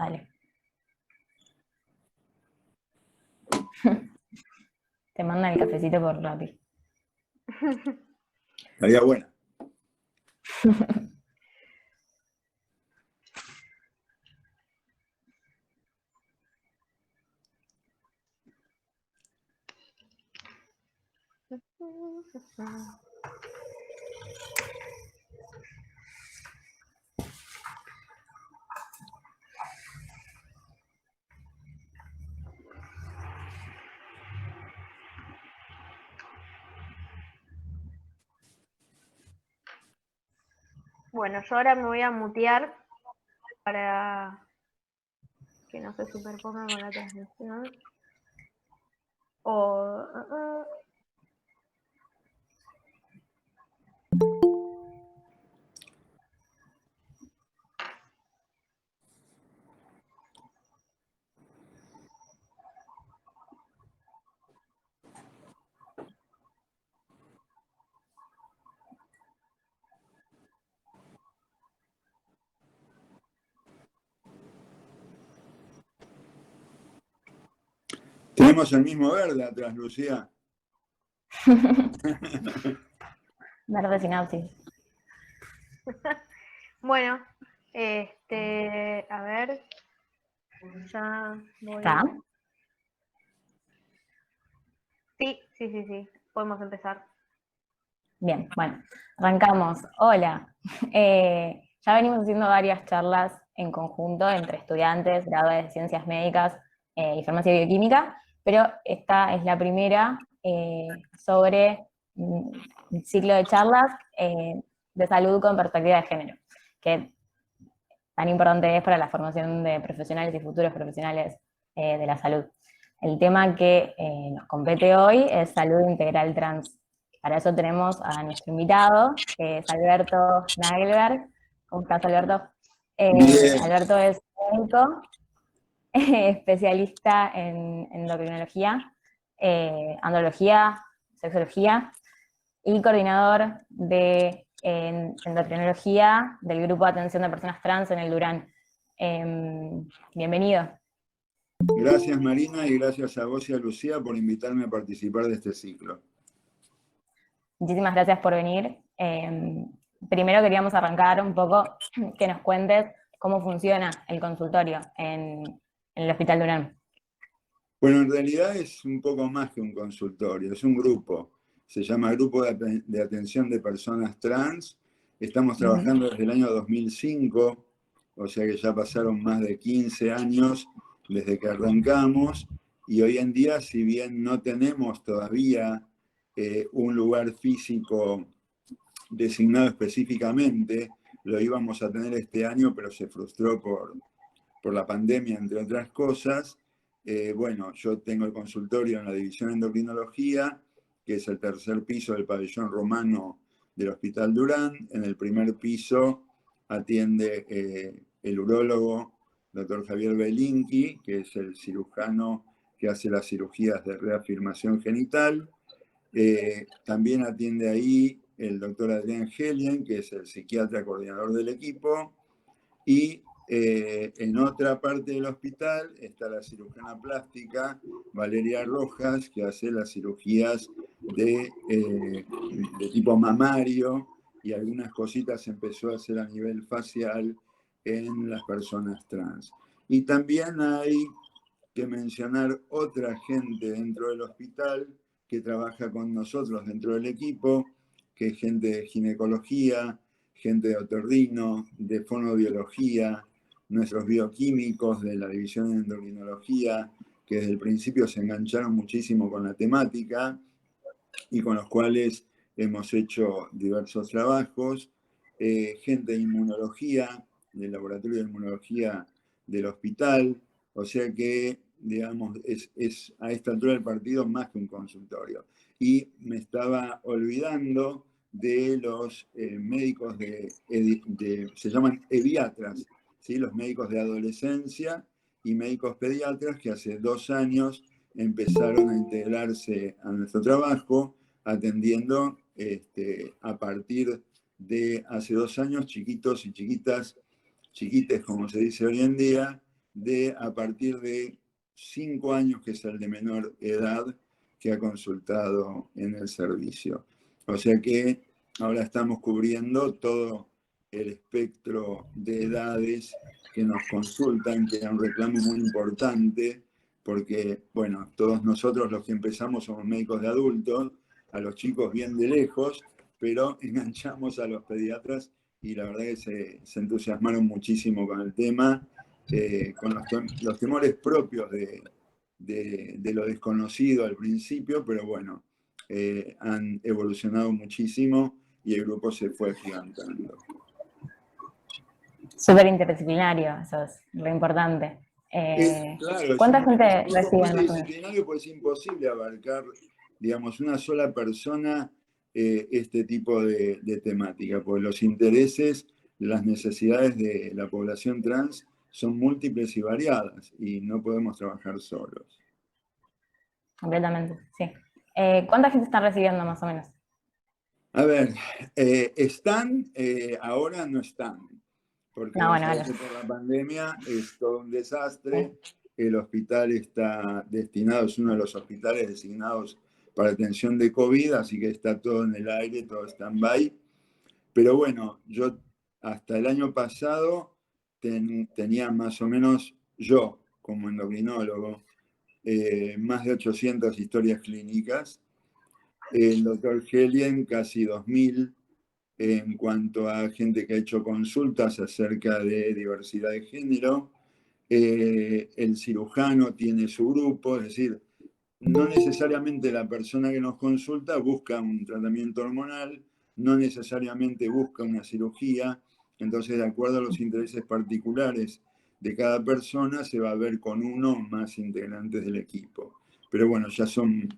Dale. Te mandan el cafecito por Rappi. Estaría buena. Bueno, yo ahora me voy a mutear para que no se superponga con la transmisión. Tenemos el mismo verde atrás, Lucía. Verde sinapsis. Bueno, a ver, ya voy. ¿Está? Sí, podemos empezar. Bien, bueno, arrancamos. Hola. Ya venimos haciendo varias charlas en conjunto entre estudiantes, graduados de Ciencias Médicas y Farmacia y Bioquímica, pero esta es la primera sobre un ciclo de charlas de salud con perspectiva de género, que tan importante es para la formación de profesionales y futuros profesionales de la salud. El tema que nos compete hoy es salud integral trans. Para eso tenemos a nuestro invitado, que es Alberto Nagelberg. ¿Cómo estás, Alberto? Alberto es médico, especialista en endocrinología, andrología, sexología y coordinador de endocrinología del Grupo de Atención de Personas Trans en el Durán. Bienvenido. Gracias, Marina, y gracias a vos y a Lucía por invitarme a participar de este ciclo. Muchísimas gracias por venir. Primero queríamos arrancar un poco, que nos cuentes cómo funciona el consultorio en el Hospital Durán. Bueno, en realidad es un poco más que un consultorio, es un grupo. Se llama Grupo de Atención de Personas Trans. Estamos trabajando desde el año 2005, o sea que ya pasaron más de 15 años desde que arrancamos. Y hoy en día, si bien no tenemos todavía un lugar físico designado específicamente, lo íbamos a tener este año, pero se frustró por la pandemia, entre otras cosas. Bueno, yo tengo el consultorio en la división de endocrinología, que es el tercer piso del pabellón romano del Hospital Durán. En el primer piso atiende el urólogo, doctor Javier Belinqui, que es el cirujano que hace las cirugías de reafirmación genital. También atiende ahí el doctor Adrián Helien, que es el psiquiatra coordinador del equipo. Y en otra parte del hospital está la cirujana plástica Valeria Rojas, que hace las cirugías de tipo mamario, y algunas cositas empezó a hacer a nivel facial en las personas trans. Y también hay que mencionar otra gente dentro del hospital que trabaja con nosotros dentro del equipo, que es gente de ginecología, gente de otorrino, de fonobiología, nuestros bioquímicos de la división de endocrinología, que desde el principio se engancharon muchísimo con la temática y con los cuales hemos hecho diversos trabajos, gente de inmunología, del laboratorio de inmunología del hospital, o sea que, digamos, es a esta altura del partido más que un consultorio. Y me estaba olvidando de los médicos se llaman pediatras, ¿sí? Los médicos de adolescencia y médicos pediatras que hace 2 años empezaron a integrarse a nuestro trabajo, atendiendo a partir de hace 2 años chiquitos y chiquitas, chiquites como se dice hoy en día, de a partir de 5 años, que es el de menor edad, que ha consultado en el servicio. O sea que ahora estamos cubriendo todo el espectro de edades que nos consultan, que es un reclamo muy importante, porque, bueno, todos nosotros los que empezamos somos médicos de adultos, a los chicos bien de lejos, pero enganchamos a los pediatras y la verdad que se entusiasmaron muchísimo con el tema, con los temores propios de lo desconocido al principio, pero bueno, han evolucionado muchísimo y el grupo se fue agigantando. Súper interdisciplinario, eso es lo importante. Claro, ¿Cuánta gente es un grupo reciben más o menos? multidisciplinario, pues es imposible abarcar, digamos, una sola persona este tipo de temática, pues los intereses, las necesidades de la población trans son múltiples y variadas y no podemos trabajar solos. Completamente, sí. ¿Cuánta gente están recibiendo más o menos? A ver, ahora no están, porque No, bueno, vale. por la pandemia es todo un desastre. El hospital está destinado, es uno de los hospitales designados para atención de COVID, así que está todo en el aire, todo stand-by. Pero bueno, yo hasta el año pasado tenía más o menos, yo como endocrinólogo, más de 800 historias clínicas. El doctor Helien, casi 2000 en cuanto a gente que ha hecho consultas acerca de diversidad de género. El cirujano tiene su grupo, es decir, no necesariamente la persona que nos consulta busca un tratamiento hormonal, no necesariamente busca una cirugía, entonces de acuerdo a los intereses particulares de cada persona se va a ver con uno o más integrantes del equipo. Pero bueno, ya son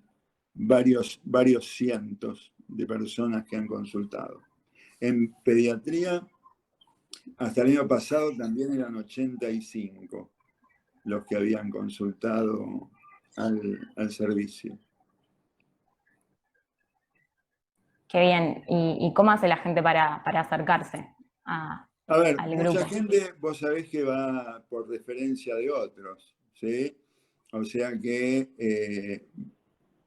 varios cientos de personas que han consultado. En pediatría, hasta el año pasado también eran 85 los que habían consultado al servicio. Qué bien. ¿Y cómo hace la gente para acercarse A ver, al mucha grupo? gente, vos sabés que va por referencia de otros, ¿sí? O sea que,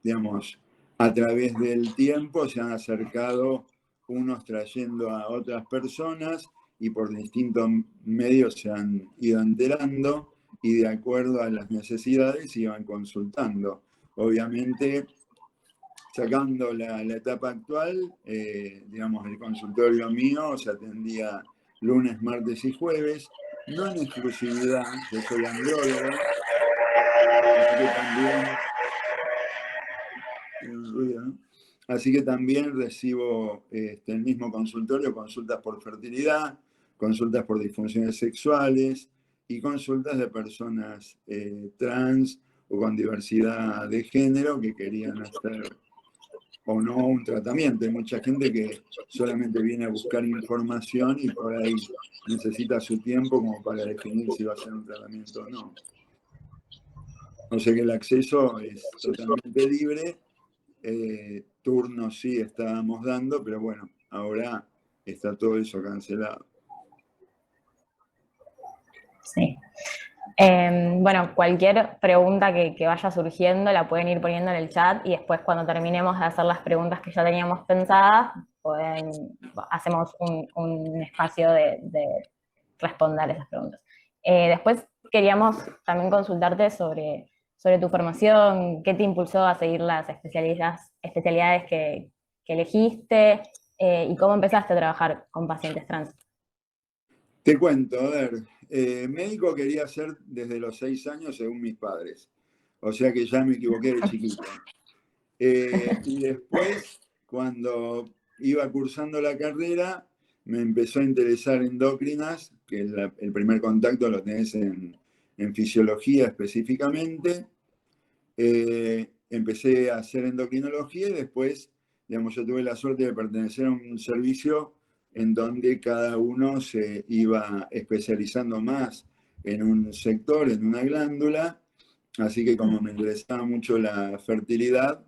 digamos, a través del tiempo se han acercado unos trayendo a otras personas y por distintos medios se han ido enterando y de acuerdo a las necesidades iban consultando. Obviamente, sacando la etapa actual, digamos, el consultorio mío se atendía lunes, martes y jueves, no en exclusividad, yo soy andrólogo, así que también, ruido, ¿no? Así que también recibo el mismo consultorio, consultas por fertilidad, consultas por disfunciones sexuales y consultas de personas trans o con diversidad de género que querían hacer o no un tratamiento. Hay mucha gente que solamente viene a buscar información y por ahí necesita su tiempo como para definir si va a ser un tratamiento o no. O sea que el acceso es totalmente libre. Turnos sí estábamos dando, pero bueno, ahora está todo eso cancelado. Sí. Bueno, cualquier pregunta que vaya surgiendo la pueden ir poniendo en el chat y después cuando terminemos de hacer las preguntas que ya teníamos pensadas, hacemos un espacio de responder esas preguntas. Después queríamos también consultarte sobre tu formación, qué te impulsó a seguir las especialidades que elegiste y cómo empezaste a trabajar con pacientes trans. Te cuento, a ver, médico quería ser desde los 6 años según mis padres, o sea que ya me equivoqué de chiquito. Y después, cuando iba cursando la carrera, me empezó a interesar endocrinas, que el primer contacto lo tenés en fisiología específicamente. Empecé a hacer endocrinología y después, digamos, yo tuve la suerte de pertenecer a un servicio en donde cada uno se iba especializando más en un sector, en una glándula. Así que como me interesaba mucho la fertilidad,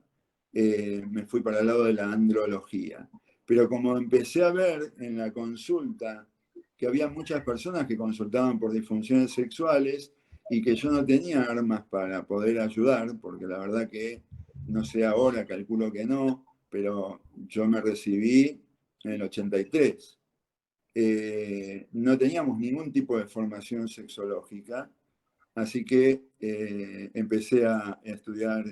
me fui para el lado de la andrología. Pero como empecé a ver en la consulta que había muchas personas que consultaban por disfunciones sexuales y que yo no tenía armas para poder ayudar, porque la verdad que no sé ahora, calculo que no, pero yo me recibí en el 83. No teníamos ningún tipo de formación sexológica, así que empecé a estudiar,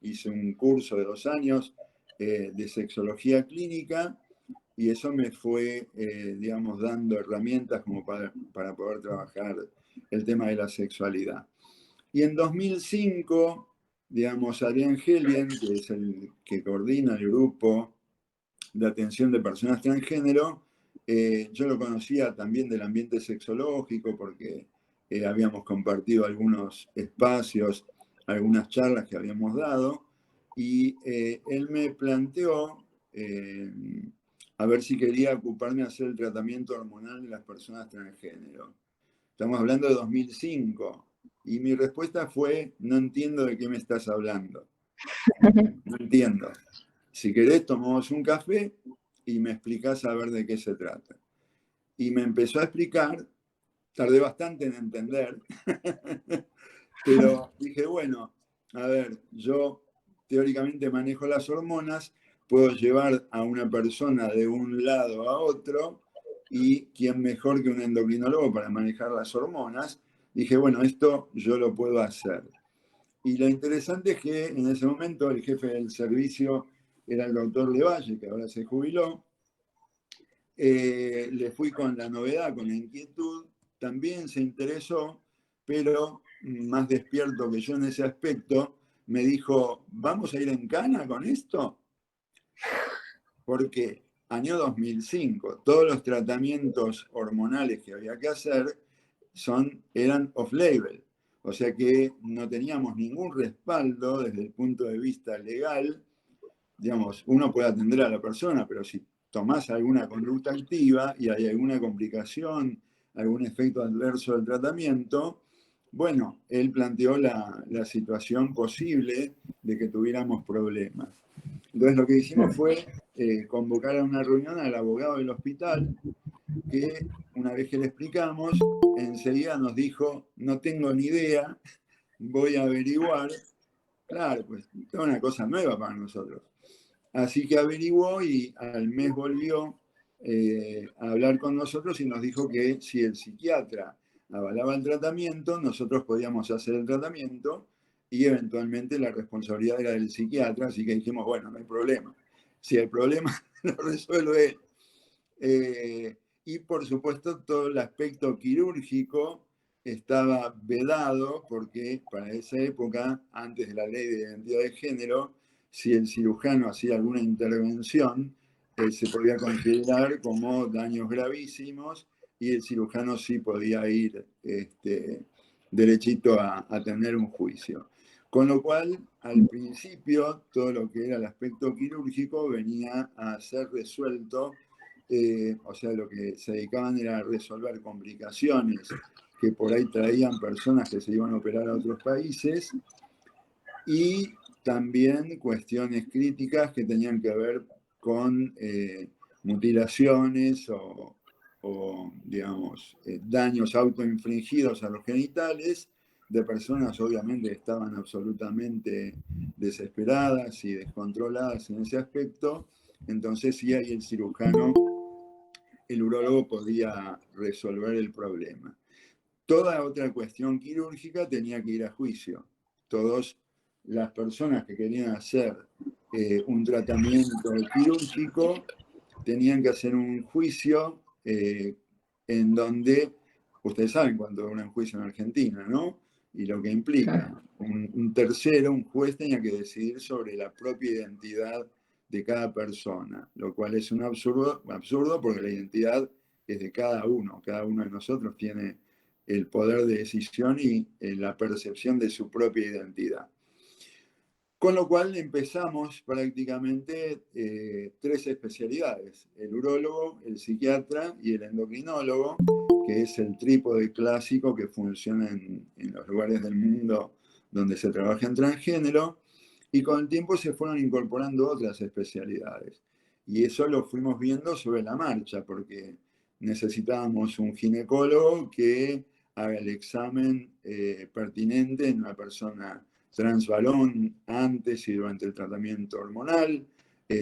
hice un curso de 2 años de sexología clínica y eso me fue, digamos, dando herramientas como para poder trabajar el tema de la sexualidad. Y en 2005, digamos, Adrián Helien, que es el que coordina el grupo de atención de personas transgénero, yo lo conocía también del ambiente sexológico porque habíamos compartido algunos espacios, algunas charlas que habíamos dado, y él me planteó a ver si quería ocuparme de hacer el tratamiento hormonal de las personas transgénero. Estamos hablando de 2005, y mi respuesta fue, no entiendo de qué me estás hablando. No entiendo. Si querés, tomamos un café y me explicás a ver de qué se trata. Y me empezó a explicar, tardé bastante en entender, pero dije, bueno, a ver, yo teóricamente manejo las hormonas, puedo llevar a una persona de un lado a otro, y quién mejor que un endocrinólogo para manejar las hormonas. Dije, bueno, esto yo lo puedo hacer. Y lo interesante es que en ese momento el jefe del servicio era el doctor Levalle, que ahora se jubiló. Le fui con la novedad, con la inquietud, también se interesó, pero más despierto que yo en ese aspecto, me dijo, ¿vamos a ir en cana con esto? Porque año 2005, todos los tratamientos hormonales que había que hacer eran off-label. O sea que no teníamos ningún respaldo desde el punto de vista legal. Digamos, uno puede atender a la persona, pero si tomás alguna conducta activa y hay alguna complicación, algún efecto adverso del tratamiento, bueno, él planteó la situación posible de que tuviéramos problemas. Entonces lo que hicimos fue convocar a una reunión al abogado del hospital, que una vez que le explicamos, enseguida nos dijo, no tengo ni idea, voy a averiguar. Claro, pues es una cosa nueva para nosotros. Así que averiguó y al mes volvió a hablar con nosotros y nos dijo que si el psiquiatra avalaba el tratamiento, nosotros podíamos hacer el tratamiento y eventualmente la responsabilidad era del psiquiatra, así que dijimos, bueno, no hay problema. Si el problema lo resuelve él. Y por supuesto todo el aspecto quirúrgico estaba vedado porque para esa época, antes de la ley de identidad de género, si el cirujano hacía alguna intervención, se podía considerar como daños gravísimos y el cirujano sí podía ir derechito a tener un juicio. Con lo cual, al principio, todo lo que era el aspecto quirúrgico venía a ser resuelto, o sea, lo que se dedicaban era a resolver complicaciones que por ahí traían personas que se iban a operar a otros países, y también cuestiones críticas que tenían que ver con mutilaciones o digamos, daños autoinfligidos a los genitales de personas obviamente que estaban absolutamente desesperadas y descontroladas en ese aspecto. Entonces sí, ahí el cirujano, el urólogo podía resolver el problema. Toda otra cuestión quirúrgica tenía que ir a juicio. Todas las personas que querían hacer un tratamiento quirúrgico tenían que hacer un juicio en donde, ustedes saben cuánto dura un juicio en Argentina, ¿no? Y lo que implica. Un tercero, un juez, tenía que decidir sobre la propia identidad de cada persona, lo cual es un absurdo porque la identidad es de cada uno de nosotros tiene el poder de decisión y la percepción de su propia identidad. Con lo cual empezamos prácticamente 3 especialidades, el urólogo, el psiquiatra y el endocrinólogo, que es el trípode clásico que funciona en los lugares del mundo donde se trabaja en transgénero, y con el tiempo se fueron incorporando otras especialidades. Y eso lo fuimos viendo sobre la marcha, porque necesitábamos un ginecólogo que haga el examen pertinente en una persona trans varón antes y durante el tratamiento hormonal,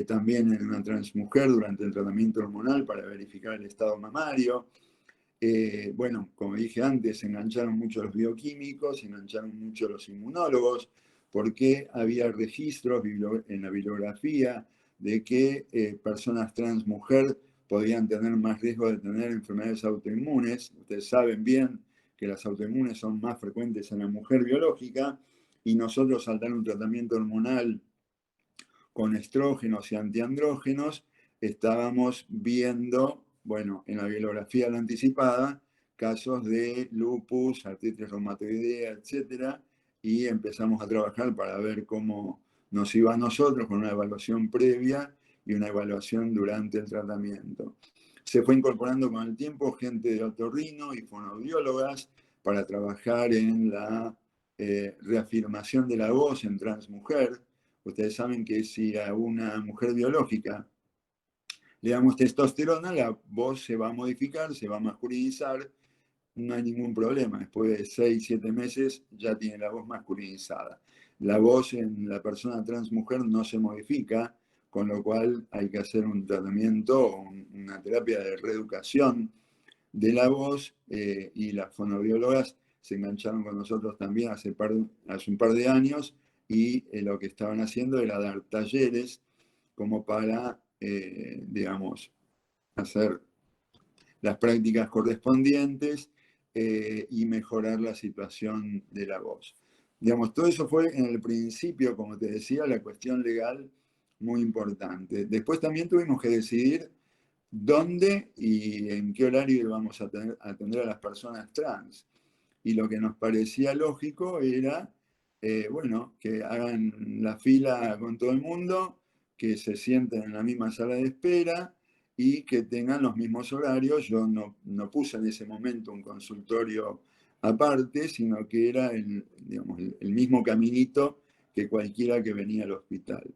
también en una trans mujer durante el tratamiento hormonal para verificar el estado mamario. Bueno, como dije antes, se engancharon mucho los bioquímicos, se engancharon mucho los inmunólogos, porque había registros en la bibliografía de que personas trans mujer podían tener más riesgo de tener enfermedades autoinmunes. Ustedes saben bien que las autoinmunes son más frecuentes en la mujer biológica, y nosotros al dar un tratamiento hormonal con estrógenos y antiandrógenos, estábamos viendo, bueno, en la bibliografía la anticipada, casos de lupus, artritis reumatoidea, etcétera, y empezamos a trabajar para ver cómo nos iba a nosotros con una evaluación previa y una evaluación durante el tratamiento. Se fue incorporando con el tiempo gente de otorrino y fonoaudiólogas para trabajar en la reafirmación de la voz en transmujer. Ustedes saben que si a una mujer biológica le damos testosterona, la voz se va a modificar, se va a masculinizar, no hay ningún problema. Después de 6, 7 meses ya tiene la voz masculinizada. La voz en la persona trans mujer no se modifica, con lo cual hay que hacer un tratamiento o una terapia de reeducación de la voz, y las fonoaudiólogas se engancharon con nosotros también hace un par de años, y lo que estaban haciendo era dar talleres como para, digamos, hacer las prácticas correspondientes y mejorar la situación de la voz. Digamos, todo eso fue en el principio, como te decía, la cuestión legal muy importante. Después también tuvimos que decidir dónde y en qué horario íbamos a atender a las personas trans. Y lo que nos parecía lógico era, bueno, que hagan la fila con todo el mundo, que se sienten en la misma sala de espera y que tengan los mismos horarios. Yo no puse en ese momento un consultorio aparte, sino que era digamos, el mismo caminito que cualquiera que venía al hospital.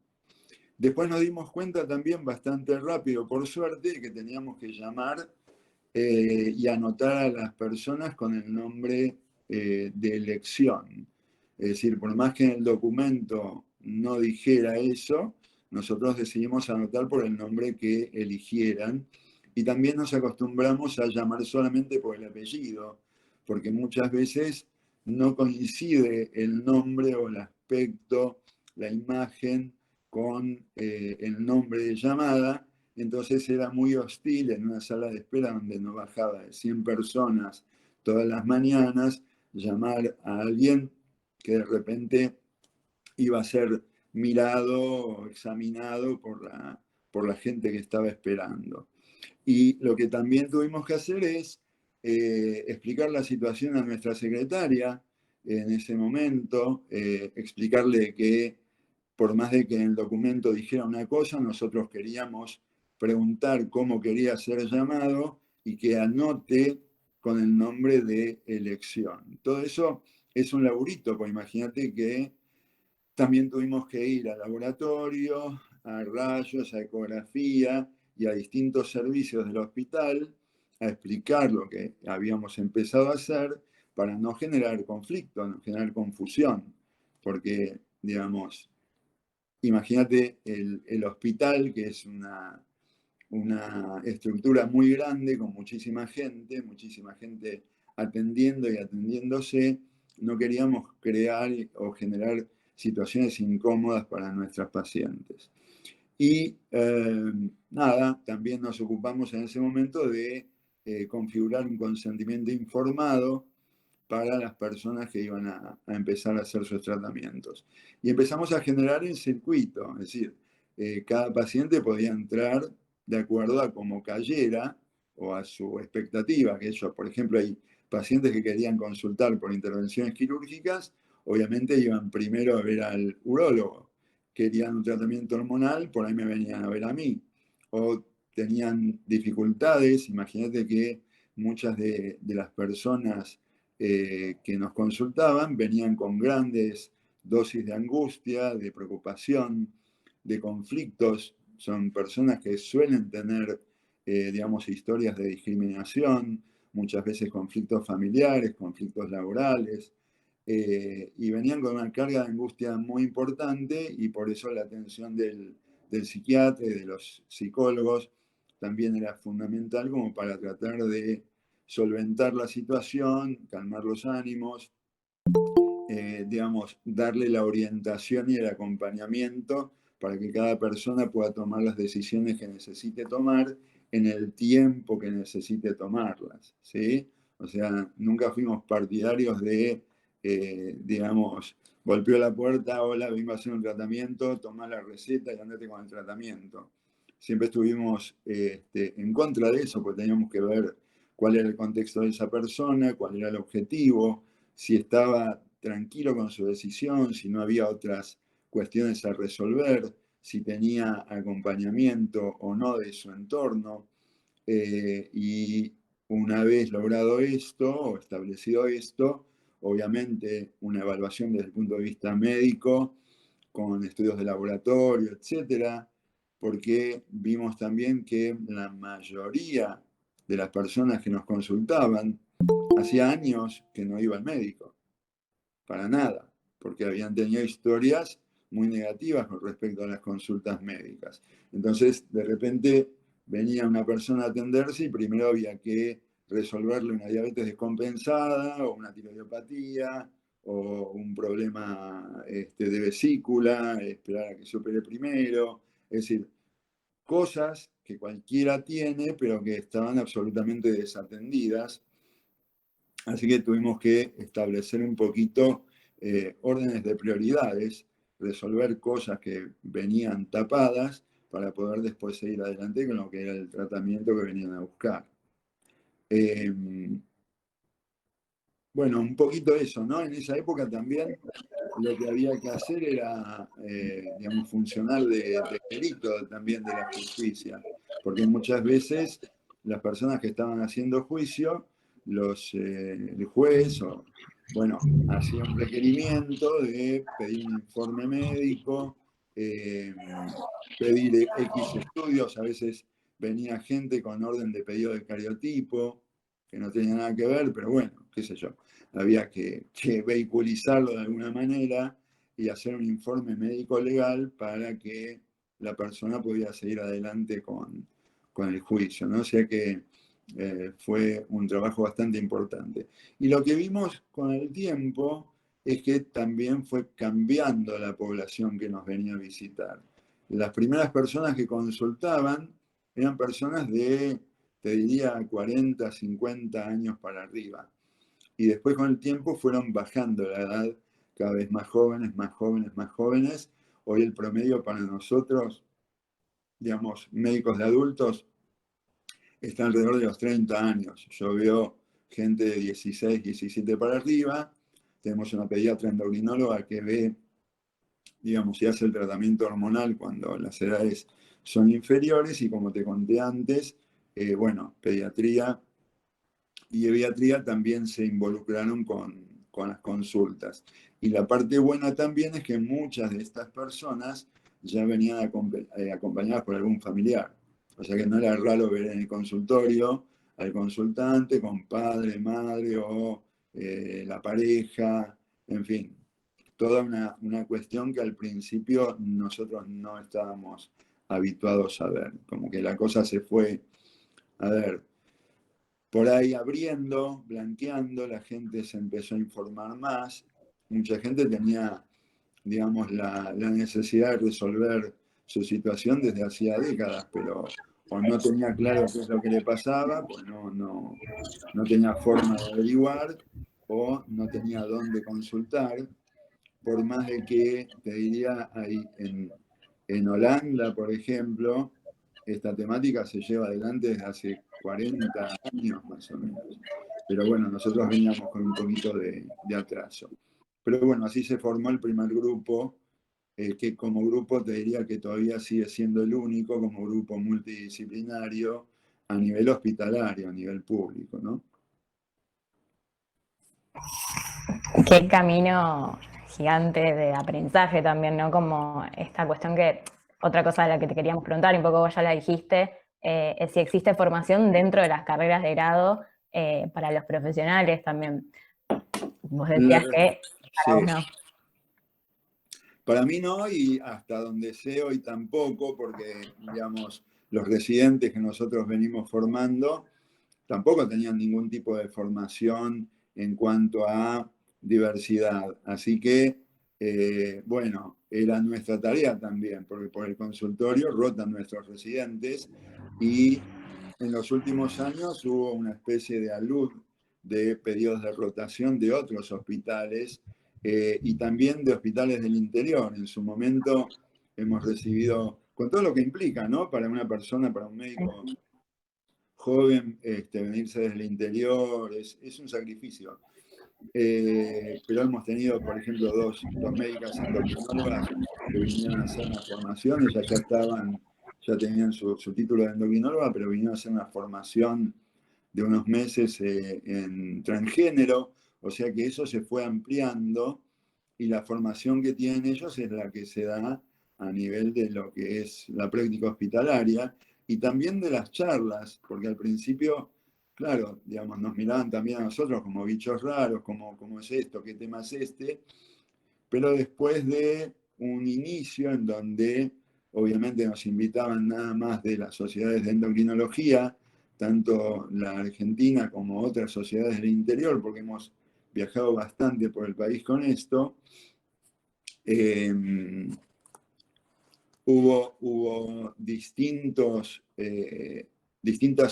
Después nos dimos cuenta también bastante rápido, por suerte, que teníamos que llamar y anotar a las personas con el nombre de elección. Es decir, por más que en el documento no dijera eso, nosotros decidimos anotar por el nombre que eligieran, y también nos acostumbramos a llamar solamente por el apellido, porque muchas veces no coincide el nombre o el aspecto, la imagen con el nombre de llamada. Entonces era muy hostil en una sala de espera donde no bajaba de 100 personas todas las mañanas, llamar a alguien que de repente iba a ser mirado o examinado por la gente que estaba esperando. Y lo que también tuvimos que hacer es explicar la situación a nuestra secretaria en ese momento, explicarle que por más de que en el documento dijera una cosa, nosotros queríamos preguntar cómo quería ser llamado y que anote con el nombre de elección. Todo eso es un laburito, pues imagínate que también tuvimos que ir al laboratorio, a rayos, a ecografía y a distintos servicios del hospital a explicar lo que habíamos empezado a hacer para no generar conflicto, no generar confusión, porque, digamos, imagínate el hospital, que es una estructura muy grande con muchísima gente atendiendo y atendiéndose. No queríamos crear o generar situaciones incómodas para nuestras pacientes. Y nada, también nos ocupamos en ese momento de configurar un consentimiento informado para las personas que iban a empezar a hacer sus tratamientos. Y empezamos a generar el circuito, es decir, cada paciente podía entrar de acuerdo a cómo cayera o a su expectativa, que ellos, por ejemplo, hay pacientes que querían consultar por intervenciones quirúrgicas, obviamente iban primero a ver al urólogo. Querían un tratamiento hormonal, por ahí me venían a ver a mí. O tenían dificultades, imagínate que muchas de las personas que nos consultaban venían con grandes dosis de angustia, de preocupación, de conflictos. Son personas que suelen tener, digamos, historias de discriminación muchas veces conflictos familiares, conflictos laborales, y venían con una carga de angustia muy importante y por eso la atención del psiquiatra y de los psicólogos también era fundamental como para tratar de solventar la situación, calmar los ánimos, digamos, darle la orientación y el acompañamiento para que cada persona pueda tomar las decisiones que necesite tomar en el tiempo que necesite tomarlas, ¿sí? O sea, nunca fuimos partidarios de, digamos, golpeó la puerta, hola, vengo a hacer un tratamiento, toma la receta y andate con el tratamiento. Siempre estuvimos en contra de eso, porque teníamos que ver cuál era el contexto de esa persona, cuál era el objetivo, si estaba tranquilo con su decisión, si no había otras cuestiones a resolver, si tenía acompañamiento o no de su entorno. Y una vez logrado esto o establecido esto, obviamente una evaluación desde el punto de vista médico, con estudios de laboratorio, etcétera, porque vimos también que la mayoría de las personas que nos consultaban hacía años que no iba al médico, para nada, porque habían tenido historias muy negativas con respecto a las consultas médicas. Entonces, de repente venía una persona a atenderse y primero había que resolverle una diabetes descompensada o una tiroidopatía o un problema de vesícula, esperar a que se opere primero. Es decir, cosas que cualquiera tiene, pero que estaban absolutamente desatendidas. Así que tuvimos que establecer un poquito órdenes de prioridades, resolver cosas que venían tapadas para poder después seguir adelante con lo que era el tratamiento que venían a buscar. Bueno, un poquito eso, ¿no? En esa época también lo que había que hacer era, digamos, funcionar de perito también de la justicia, porque muchas veces las personas que estaban haciendo juicio, el juez, o, bueno, hacía un requerimiento de pedir un informe médico, pedir X estudios, a veces venía gente con orden de pedido de cariotipo, que no tenía nada que ver, pero bueno, qué sé yo, había que vehiculizarlo de alguna manera y hacer un informe médico legal para que la persona pudiera seguir adelante con el juicio, ¿no? O sea que fue un trabajo bastante importante. Y lo que vimos con el tiempo es que también fue cambiando la población que nos venía a visitar. Las primeras personas que consultaban eran personas de, te diría, 40, 50 años para arriba. Y después con el tiempo fueron bajando la edad, cada vez más jóvenes, más jóvenes, más jóvenes. Hoy el promedio para nosotros, digamos, médicos de adultos, está alrededor de los 30 años. Yo veo gente de 16, 17 para arriba. Tenemos una pediatra endocrinóloga que ve, digamos, si hace el tratamiento hormonal cuando las edades son inferiores y como te conté antes, bueno, pediatría y pediatría también se involucraron con las consultas. Y la parte buena también es que muchas de estas personas ya venían acompañadas por algún familiar. O sea que no era raro ver en el consultorio al consultante con padre, madre o la pareja, en fin, toda una cuestión que al principio nosotros no estábamos habituados a ver. Como que la cosa se fue, a ver, por ahí abriendo, blanqueando, la gente se empezó a informar más. Mucha gente tenía, digamos, la necesidad de resolver su situación desde hacía décadas, pero o no tenía claro qué es lo que le pasaba, pues no tenía forma de averiguar, o no tenía dónde consultar, por más de que, te diría, ahí en Holanda, por ejemplo, esta temática se lleva adelante desde hace 40 años más o menos. Pero bueno, nosotros veníamos con un poquito de atraso. Pero bueno, así se formó el primer grupo, que como grupo te diría que todavía sigue siendo el único como grupo multidisciplinario a nivel hospitalario, a nivel público, ¿no? Qué camino gigante de aprendizaje también, ¿no? Como esta cuestión que, otra cosa de la que te queríamos preguntar, y un poco vos ya la dijiste, es si existe formación dentro de las carreras de grado para los profesionales también. Vos decías que para vos Sí. no. Para mí no, y hasta donde sé hoy tampoco, porque, digamos, los residentes que nosotros venimos formando tampoco tenían ningún tipo de formación en cuanto a diversidad. Así que, bueno, era nuestra tarea también, porque por el consultorio rotan nuestros residentes y en los últimos años hubo una especie de alud de pedidos de rotación de otros hospitales y también de hospitales del interior. En su momento hemos recibido, con todo lo que implica, ¿no? Para una persona, para un médico joven, venirse desde el interior, es un sacrificio. Pero hemos tenido, por ejemplo, dos médicas endocrinólogas que vinieron a hacer una formación, ellas ya tenían su título de endocrinóloga, pero vinieron a hacer una formación de unos meses en transgénero, o sea que eso se fue ampliando y la formación que tienen ellos es la que se da a nivel de lo que es la práctica hospitalaria y también de las charlas, porque al principio, claro, digamos, nos miraban también a nosotros como bichos raros, como cómo es esto, qué tema es este, pero después de un inicio en donde obviamente nos invitaban nada más de las sociedades de endocrinología, tanto la Argentina como otras sociedades del interior, porque hemos viajado bastante por el país con esto, eh, hubo distintas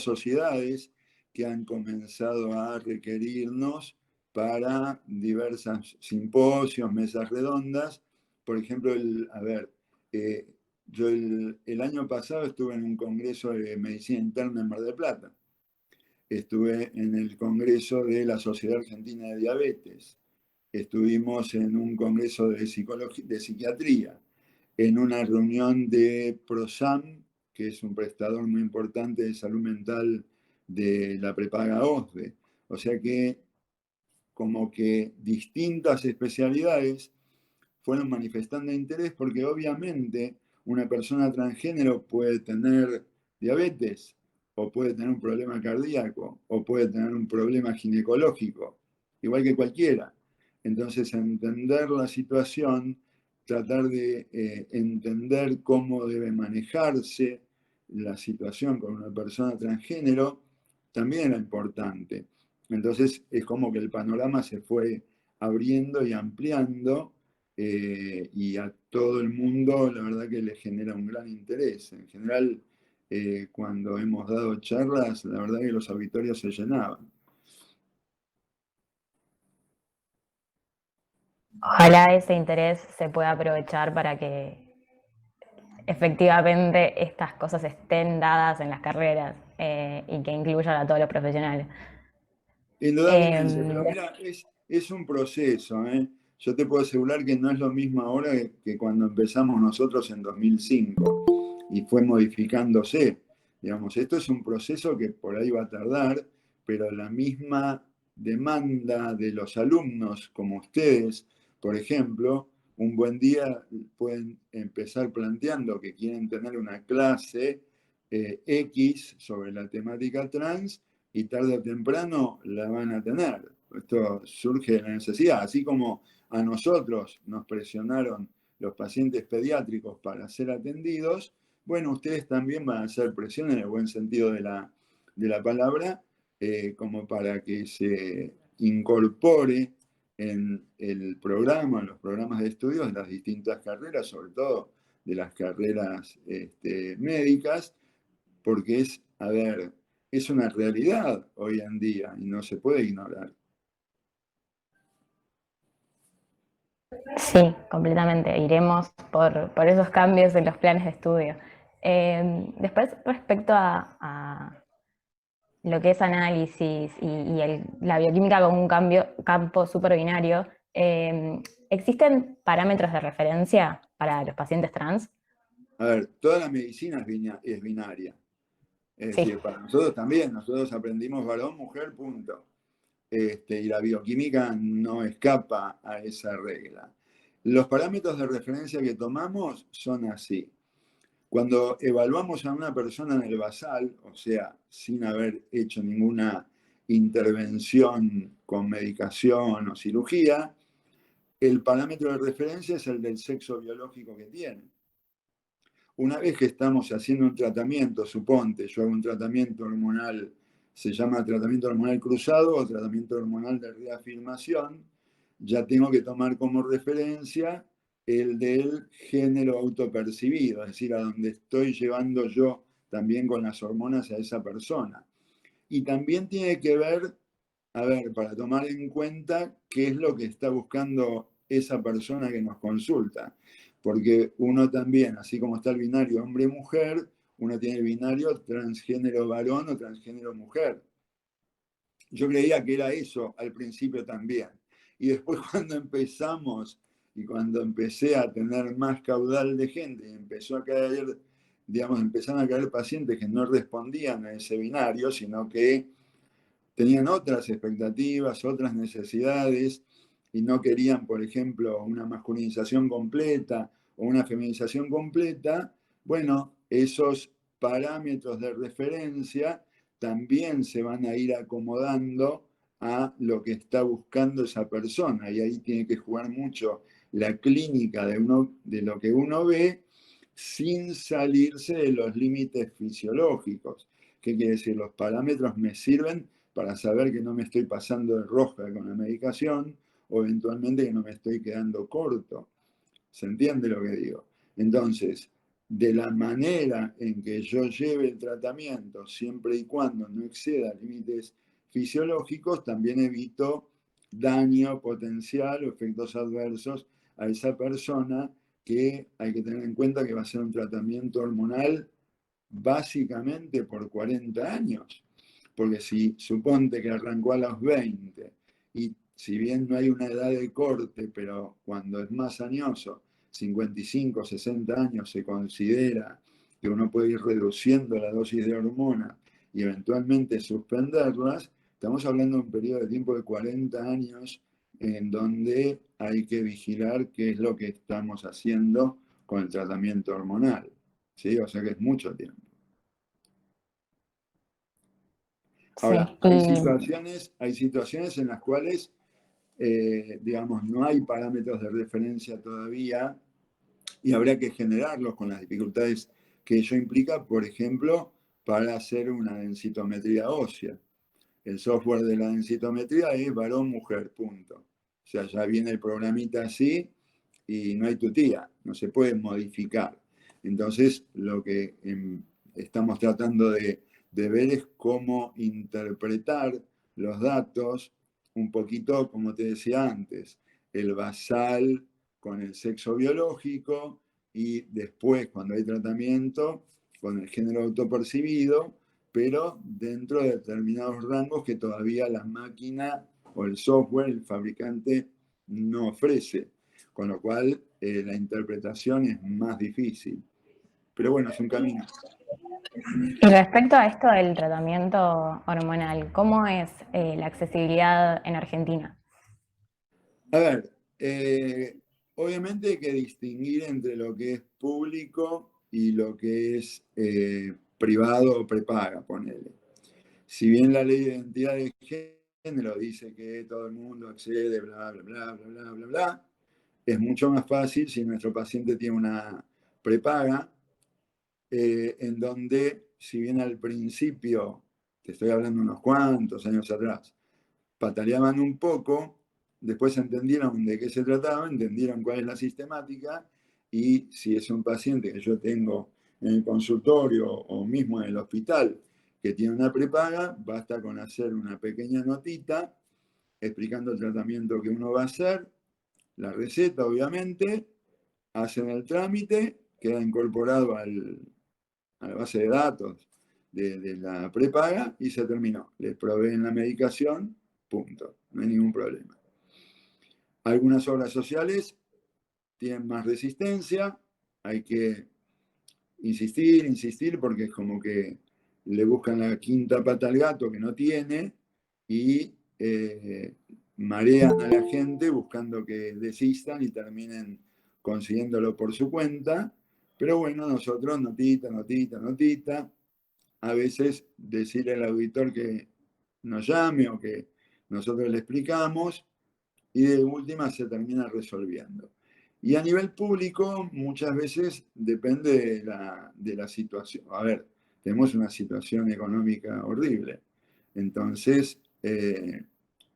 sociedades que han comenzado a requerirnos para diversos simposios, mesas redondas. Por ejemplo, yo el año pasado estuve en un congreso de medicina interna en Mar del Plata. Estuve en el congreso de la Sociedad Argentina de Diabetes. Estuvimos en un congreso de psiquiatría, en una reunión de PROSAM, que es un prestador muy importante de salud mental de la prepaga OSDE. O sea que como que distintas especialidades fueron manifestando interés porque obviamente una persona transgénero puede tener diabetes o puede tener un problema cardíaco o puede tener un problema ginecológico, igual que cualquiera. Entonces, entender la situación, tratar de entender cómo debe manejarse la situación con una persona transgénero, también era importante. Entonces, es como que el panorama se fue abriendo y ampliando y a todo el mundo la verdad que le genera un gran interés. En general, cuando hemos dado charlas, la verdad que los auditorios se llenaban. Ojalá ese interés se pueda aprovechar para que efectivamente estas cosas estén dadas en las carreras y que incluyan a todos los profesionales. Indudablemente, pero Eh, mira, es un proceso. Yo te puedo asegurar que no es lo mismo ahora que cuando empezamos nosotros en 2005 y fue modificándose. Digamos, esto es un proceso que por ahí va a tardar, pero la misma demanda de los alumnos como ustedes, por ejemplo, un buen día pueden empezar planteando que quieren tener una clase X sobre la temática trans y tarde o temprano la van a tener. Esto surge de la necesidad, así como a nosotros nos presionaron los pacientes pediátricos para ser atendidos, bueno, ustedes también van a hacer presión en el buen sentido de la palabra, como para que se incorpore en el programa, en los programas de estudios de las distintas carreras, sobre todo de las carreras médicas, porque a ver, es una realidad hoy en día y no se puede ignorar. sí, completamente. Iremos por esos cambios en los planes de estudio. Después, respecto a lo que es análisis y la bioquímica como un campo súper binario, ¿existen parámetros de referencia para los pacientes trans? A ver, toda la medicina es binaria. Es Sí. decir, para nosotros también, nosotros aprendimos varón, mujer, punto. Y la bioquímica no escapa a esa regla. Los parámetros de referencia que tomamos son así. Cuando evaluamos a una persona en el basal, o sea, sin haber hecho ninguna intervención con medicación o cirugía, el parámetro de referencia es el del sexo biológico que tiene. Una vez que estamos haciendo un tratamiento, suponte, yo hago un tratamiento hormonal, se llama tratamiento hormonal cruzado o tratamiento hormonal de reafirmación, ya tengo que tomar como referencia el del género autopercibido, es decir, a donde estoy llevando yo también con las hormonas a esa persona. Y también tiene que ver, a ver, para tomar en cuenta qué es lo que está buscando esa persona que nos consulta. Porque uno también, así como está el binario hombre-mujer, uno tiene el binario transgénero varón o transgénero mujer. Yo creía que era eso al principio también. Y después cuando empezamos y cuando empecé a tener más caudal de gente y empezó a caer, digamos, empezaron a caer pacientes que no respondían a ese binario, sino que tenían otras expectativas, otras necesidades y no querían, por ejemplo, una masculinización completa o una feminización completa, bueno, esos parámetros de referencia también se van a ir acomodando a lo que está buscando esa persona y ahí tiene que jugar mucho la clínica de lo que uno ve sin salirse de los límites fisiológicos. ¿Qué quiere decir? Los parámetros me sirven para saber que no me estoy pasando de rosca con la medicación o eventualmente que no me estoy quedando corto. ¿Se entiende lo que digo? Entonces, de la manera en que yo lleve el tratamiento, siempre y cuando no exceda límites fisiológicos, también evito daño potencial o efectos adversos a esa persona, que hay que tener en cuenta que va a ser un tratamiento hormonal básicamente por 40 años. Porque si suponte que arrancó a los 20 y si bien no hay una edad de corte, pero cuando es más añoso, 55, 60 años, se considera que uno puede ir reduciendo la dosis de hormona y eventualmente suspenderlas, estamos hablando de un periodo de tiempo de 40 años en donde hay que vigilar qué es lo que estamos haciendo con el tratamiento hormonal. ¿Sí? O sea que es mucho tiempo. Sí, Ahora, hay situaciones en las cuales, digamos, no hay parámetros de referencia todavía y habría que generarlos con las dificultades que ello implica, por ejemplo, para hacer una densitometría ósea. El software de la densitometría es varón-mujer, punto. O sea, ya viene el programita así y no hay tutía, no se puede modificar. Entonces, lo que estamos tratando de ver es cómo interpretar los datos, un poquito, como te decía antes, el basal con el sexo biológico y después, cuando hay tratamiento, con el género autopercibido, pero dentro de determinados rangos que todavía la máquina o el software, el fabricante, no ofrece, con lo cual la interpretación es más difícil. Pero bueno, es un camino. Y respecto a esto del tratamiento hormonal, ¿cómo es la accesibilidad en Argentina? A ver, obviamente hay que distinguir entre lo que es público y lo que es privado o prepaga, ponele. Si bien la ley de identidad de género dice que todo el mundo accede, bla, bla, bla, bla, bla, bla, bla, es mucho más fácil si nuestro paciente tiene una prepaga, en donde, si bien al principio, te estoy hablando unos cuantos años atrás, pataleaban un poco, después entendieron de qué se trataba, entendieron cuál es la sistemática y si es un paciente que yo tengo en el consultorio o mismo en el hospital que tiene una prepaga, basta con hacer una pequeña notita explicando el tratamiento que uno va a hacer, la receta obviamente, hacen el trámite, queda incorporado a la base de datos de la prepaga y se terminó. Les proveen la medicación, punto. No hay ningún problema. Algunas obras sociales tienen más resistencia, hay que insistir, insistir, porque es como que le buscan la quinta pata al gato que no tiene y marean a la gente buscando que desistan y terminen consiguiéndolo por su cuenta. Pero bueno, nosotros notita, notita, notita. A veces decirle al auditor que nos llame o que nosotros le explicamos y de última se termina resolviendo. Y a nivel público, muchas veces depende de la situación. A ver, tenemos una situación económica horrible. Entonces,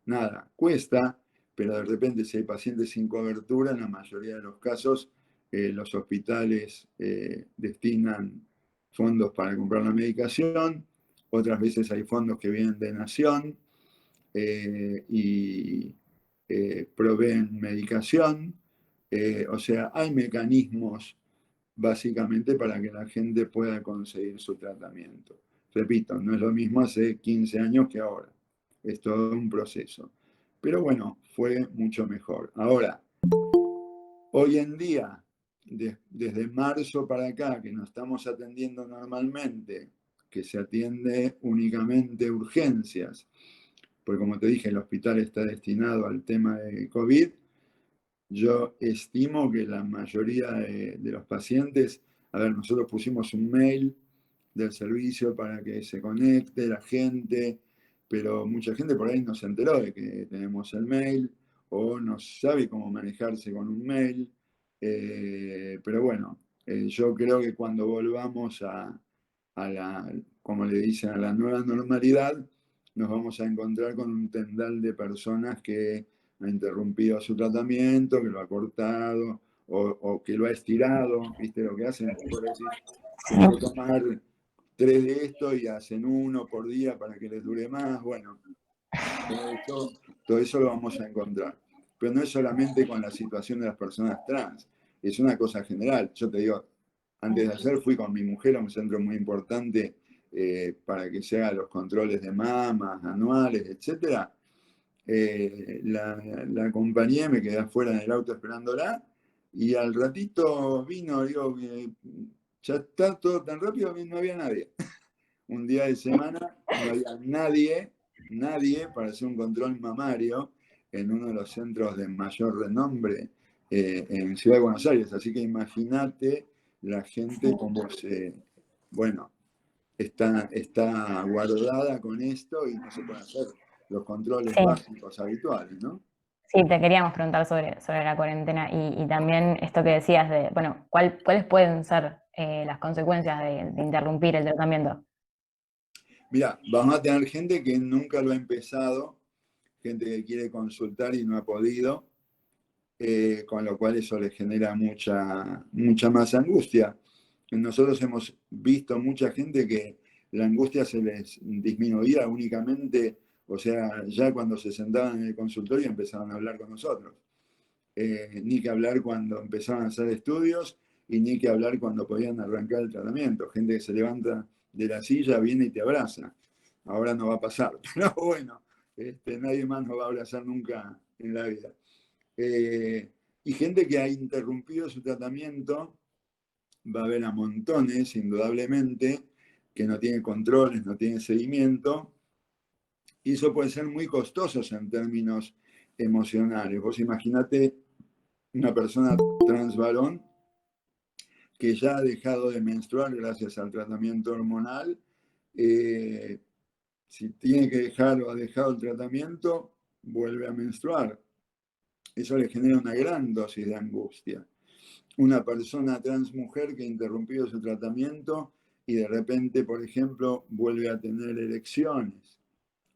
nada, cuesta, pero de repente si hay pacientes sin cobertura, en la mayoría de los casos, los hospitales destinan fondos para comprar la medicación, otras veces hay fondos que vienen de Nación y proveen medicación, o sea, hay mecanismos básicamente para que la gente pueda conseguir su tratamiento. Repito, no es lo mismo hace 15 años que ahora, es todo un proceso. Pero bueno, fue mucho mejor. Ahora, hoy en día, desde marzo para acá, que nos estamos atendiendo normalmente, que se atiende únicamente urgencias, porque como te dije, el hospital está destinado al tema de COVID, yo estimo que la mayoría de los pacientes, a ver, nosotros pusimos un mail del servicio para que se conecte la gente, pero mucha gente por ahí no se enteró de que tenemos el mail o no sabe cómo manejarse con un mail. Pero bueno, yo creo que cuando volvamos a la, como le dicen, a la nueva normalidad, nos vamos a encontrar con un tendal de personas que ha interrumpido su tratamiento, que lo ha cortado o que lo ha estirado, ¿viste lo que hacen? Por decir, tengo que tomar 3 de esto y hacen uno por día para que les dure más. Bueno, todo eso lo vamos a encontrar. Pero no es solamente con la situación de las personas trans, es una cosa general. Yo te digo, antes de ayer fui con mi mujer a un centro muy importante para que se hagan los controles de mamas anuales, etc. La acompañé, me quedé afuera en el auto esperándola y al ratito vino, digo, ya está todo tan rápido que no había nadie. Un día de semana no había nadie para hacer un control mamario en uno de los centros de mayor renombre en Ciudad de Buenos Aires. Así que imagínate la gente como se, bueno, está guardada con esto y no se pueden hacer los controles Sí, básicos habituales, ¿no? sí, te queríamos preguntar sobre la cuarentena y también esto que decías de, bueno, ¿cuáles pueden ser las consecuencias de interrumpir el tratamiento? Mira, vamos a tener gente que nunca lo ha empezado, gente que quiere consultar y no ha podido, con lo cual eso les genera mucha más angustia. Nosotros hemos visto mucha gente que la angustia se les disminuía únicamente, o sea, ya cuando se sentaban en el consultorio empezaban a hablar con nosotros. Ni que hablar cuando empezaban a hacer estudios y ni que hablar cuando podían arrancar el tratamiento. Gente que se levanta de la silla, viene y te abraza. Ahora no va a pasar, pero bueno, nadie más nos va a abrazar nunca en la vida. Y gente que ha interrumpido su tratamiento, va a haber a montones, indudablemente, que no tiene controles, no tiene seguimiento, y eso puede ser muy costoso en términos emocionales. Vos imaginate una persona trans varón que ya ha dejado de menstruar gracias al tratamiento hormonal, eh, si tiene que dejar o ha dejado el tratamiento, vuelve a menstruar. Eso le genera una gran dosis de angustia. Una persona trans mujer que ha interrumpido su tratamiento y de repente, por ejemplo, vuelve a tener erecciones,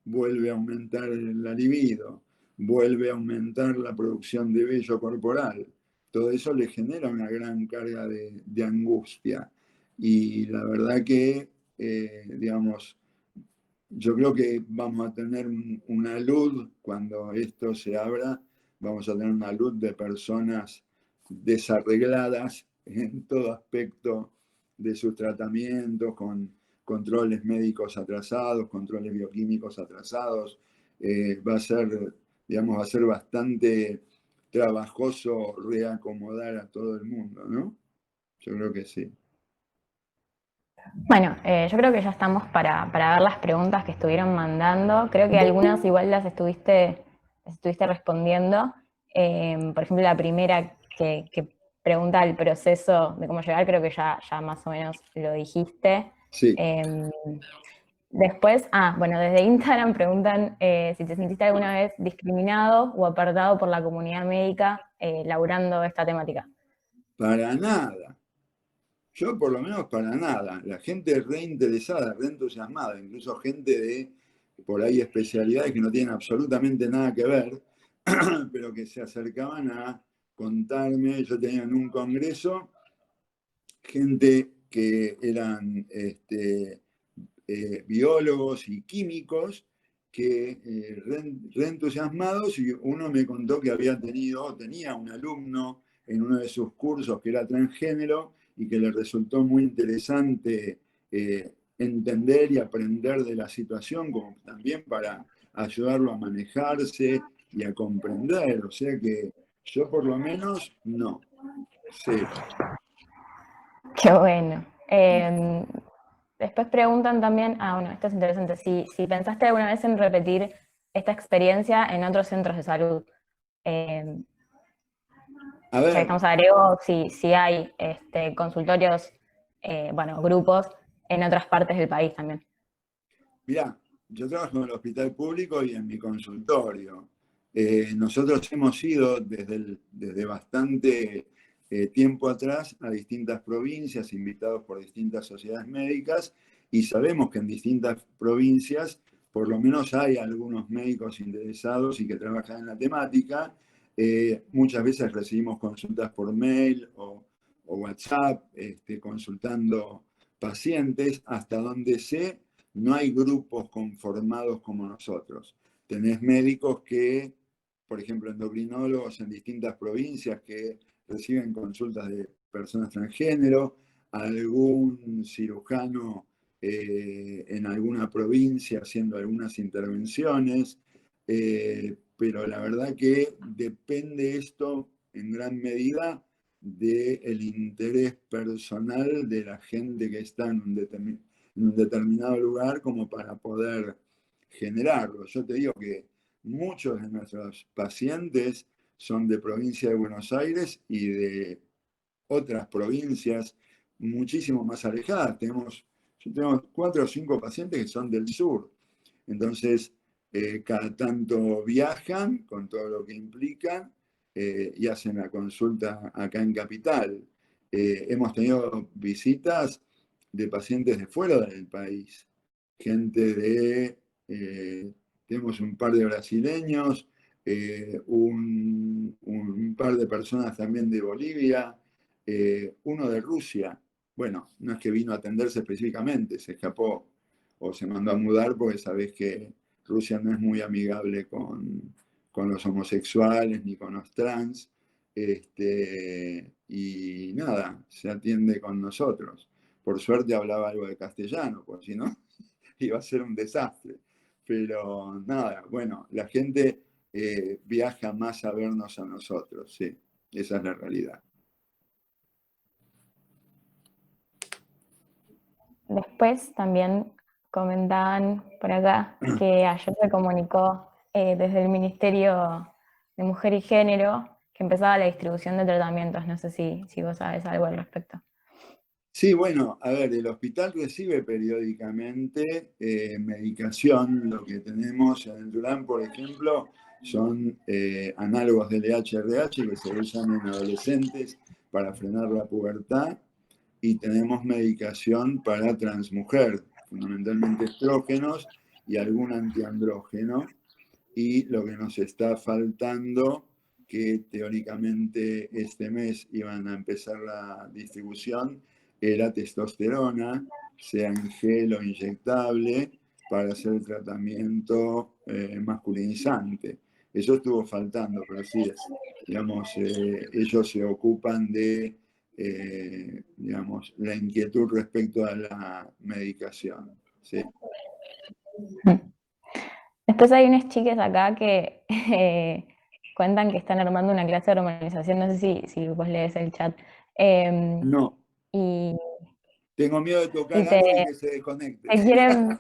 vuelve a aumentar la libido, vuelve a aumentar la producción de vello corporal. Todo eso le genera una gran carga de angustia. Y la verdad que, digamos, yo creo que vamos a tener una luz cuando esto se abra, vamos a tener una luz de personas desarregladas en todo aspecto de sus tratamientos, con controles médicos atrasados, controles bioquímicos atrasados. Va a ser, digamos, va a ser bastante trabajoso reacomodar a todo el mundo, ¿no? Yo creo que sí. Bueno, yo creo que ya estamos para ver las preguntas que estuvieron mandando. Creo que algunas igual las estuviste respondiendo. Por ejemplo, la primera que pregunta el proceso de cómo llegar, creo que ya más o menos lo dijiste. Sí. Eh, Después, bueno, desde Instagram preguntan si te sentiste alguna vez discriminado o apartado por la comunidad médica laburando esta temática. Para nada. Yo por lo menos para nada. La gente reinteresada, reentusiasmada, incluso gente de por ahí especialidades que no tienen absolutamente nada que ver, pero que se acercaban a contarme. Yo tenía en un congreso gente que eran biólogos y químicos que reentusiasmados, y uno me contó que tenía un alumno en uno de sus cursos que era transgénero y que le resultó muy interesante entender y aprender de la situación, como también para ayudarlo a manejarse y a comprender. O sea que yo por lo menos no, cero. Qué bueno. Después preguntan también, bueno, esto es interesante, si pensaste alguna vez en repetir esta experiencia en otros centros de salud. A Ya que ver, estamos a Grego, si hay consultorios, bueno, grupos en otras partes del país también. mirá, yo trabajo en el hospital público y en mi consultorio. Nosotros hemos ido desde bastante tiempo atrás a distintas provincias, invitados por distintas sociedades médicas, y sabemos que en distintas provincias por lo menos hay algunos médicos interesados y que trabajan en la temática. Muchas veces recibimos consultas por mail o WhatsApp, consultando pacientes, hasta donde sé no hay grupos conformados como nosotros. Tenés médicos que, por ejemplo, endocrinólogos en distintas provincias que reciben consultas de personas transgénero, algún cirujano en alguna provincia haciendo algunas intervenciones, pero la verdad que depende esto en gran medida del interés personal de la gente que está en un determinado lugar como para poder generarlo. Yo te digo que muchos de nuestros pacientes son de provincia de Buenos Aires y de otras provincias muchísimo más alejadas. Yo tengo 4 o 5 pacientes que son del sur. Entonces, cada tanto viajan con todo lo que implica y hacen la consulta acá en Capital. Hemos tenido visitas de pacientes de fuera del país, gente tenemos un par de brasileños, un par de personas también de Bolivia, uno de Rusia. Bueno, no es que vino a atenderse específicamente, se escapó o se mandó a mudar porque sabés que Rusia no es muy amigable con los homosexuales ni con los trans. Y nada, se atiende con nosotros. Por suerte hablaba algo de castellano, porque si no, iba a ser un desastre. Pero nada, bueno, la gente viaja más a vernos a nosotros, sí, esa es la realidad. Después también comentaban por acá que ayer se comunicó desde el Ministerio de Mujer y Género que empezaba la distribución de tratamientos. No sé si vos sabés algo al respecto. Sí, bueno, a ver, el hospital recibe periódicamente medicación. Lo que tenemos en el Durán, por ejemplo, son análogos del HRH que se usan en adolescentes para frenar la pubertad, y tenemos medicación para transmujer, fundamentalmente estrógenos y algún antiandrógeno. Y lo que nos está faltando, que teóricamente este mes iban a empezar la distribución, era testosterona, sea en gel o inyectable, para hacer el tratamiento masculinizante. Eso estuvo faltando, pero sí, digamos, ellos se ocupan de, digamos, la inquietud respecto a la medicación. ¿Sí? Después hay unas chicas acá que cuentan que están armando una clase de hormonización, no sé si vos lees el chat. No, Y, tengo miedo de y tocar te, algo y que se desconecte. te quieren,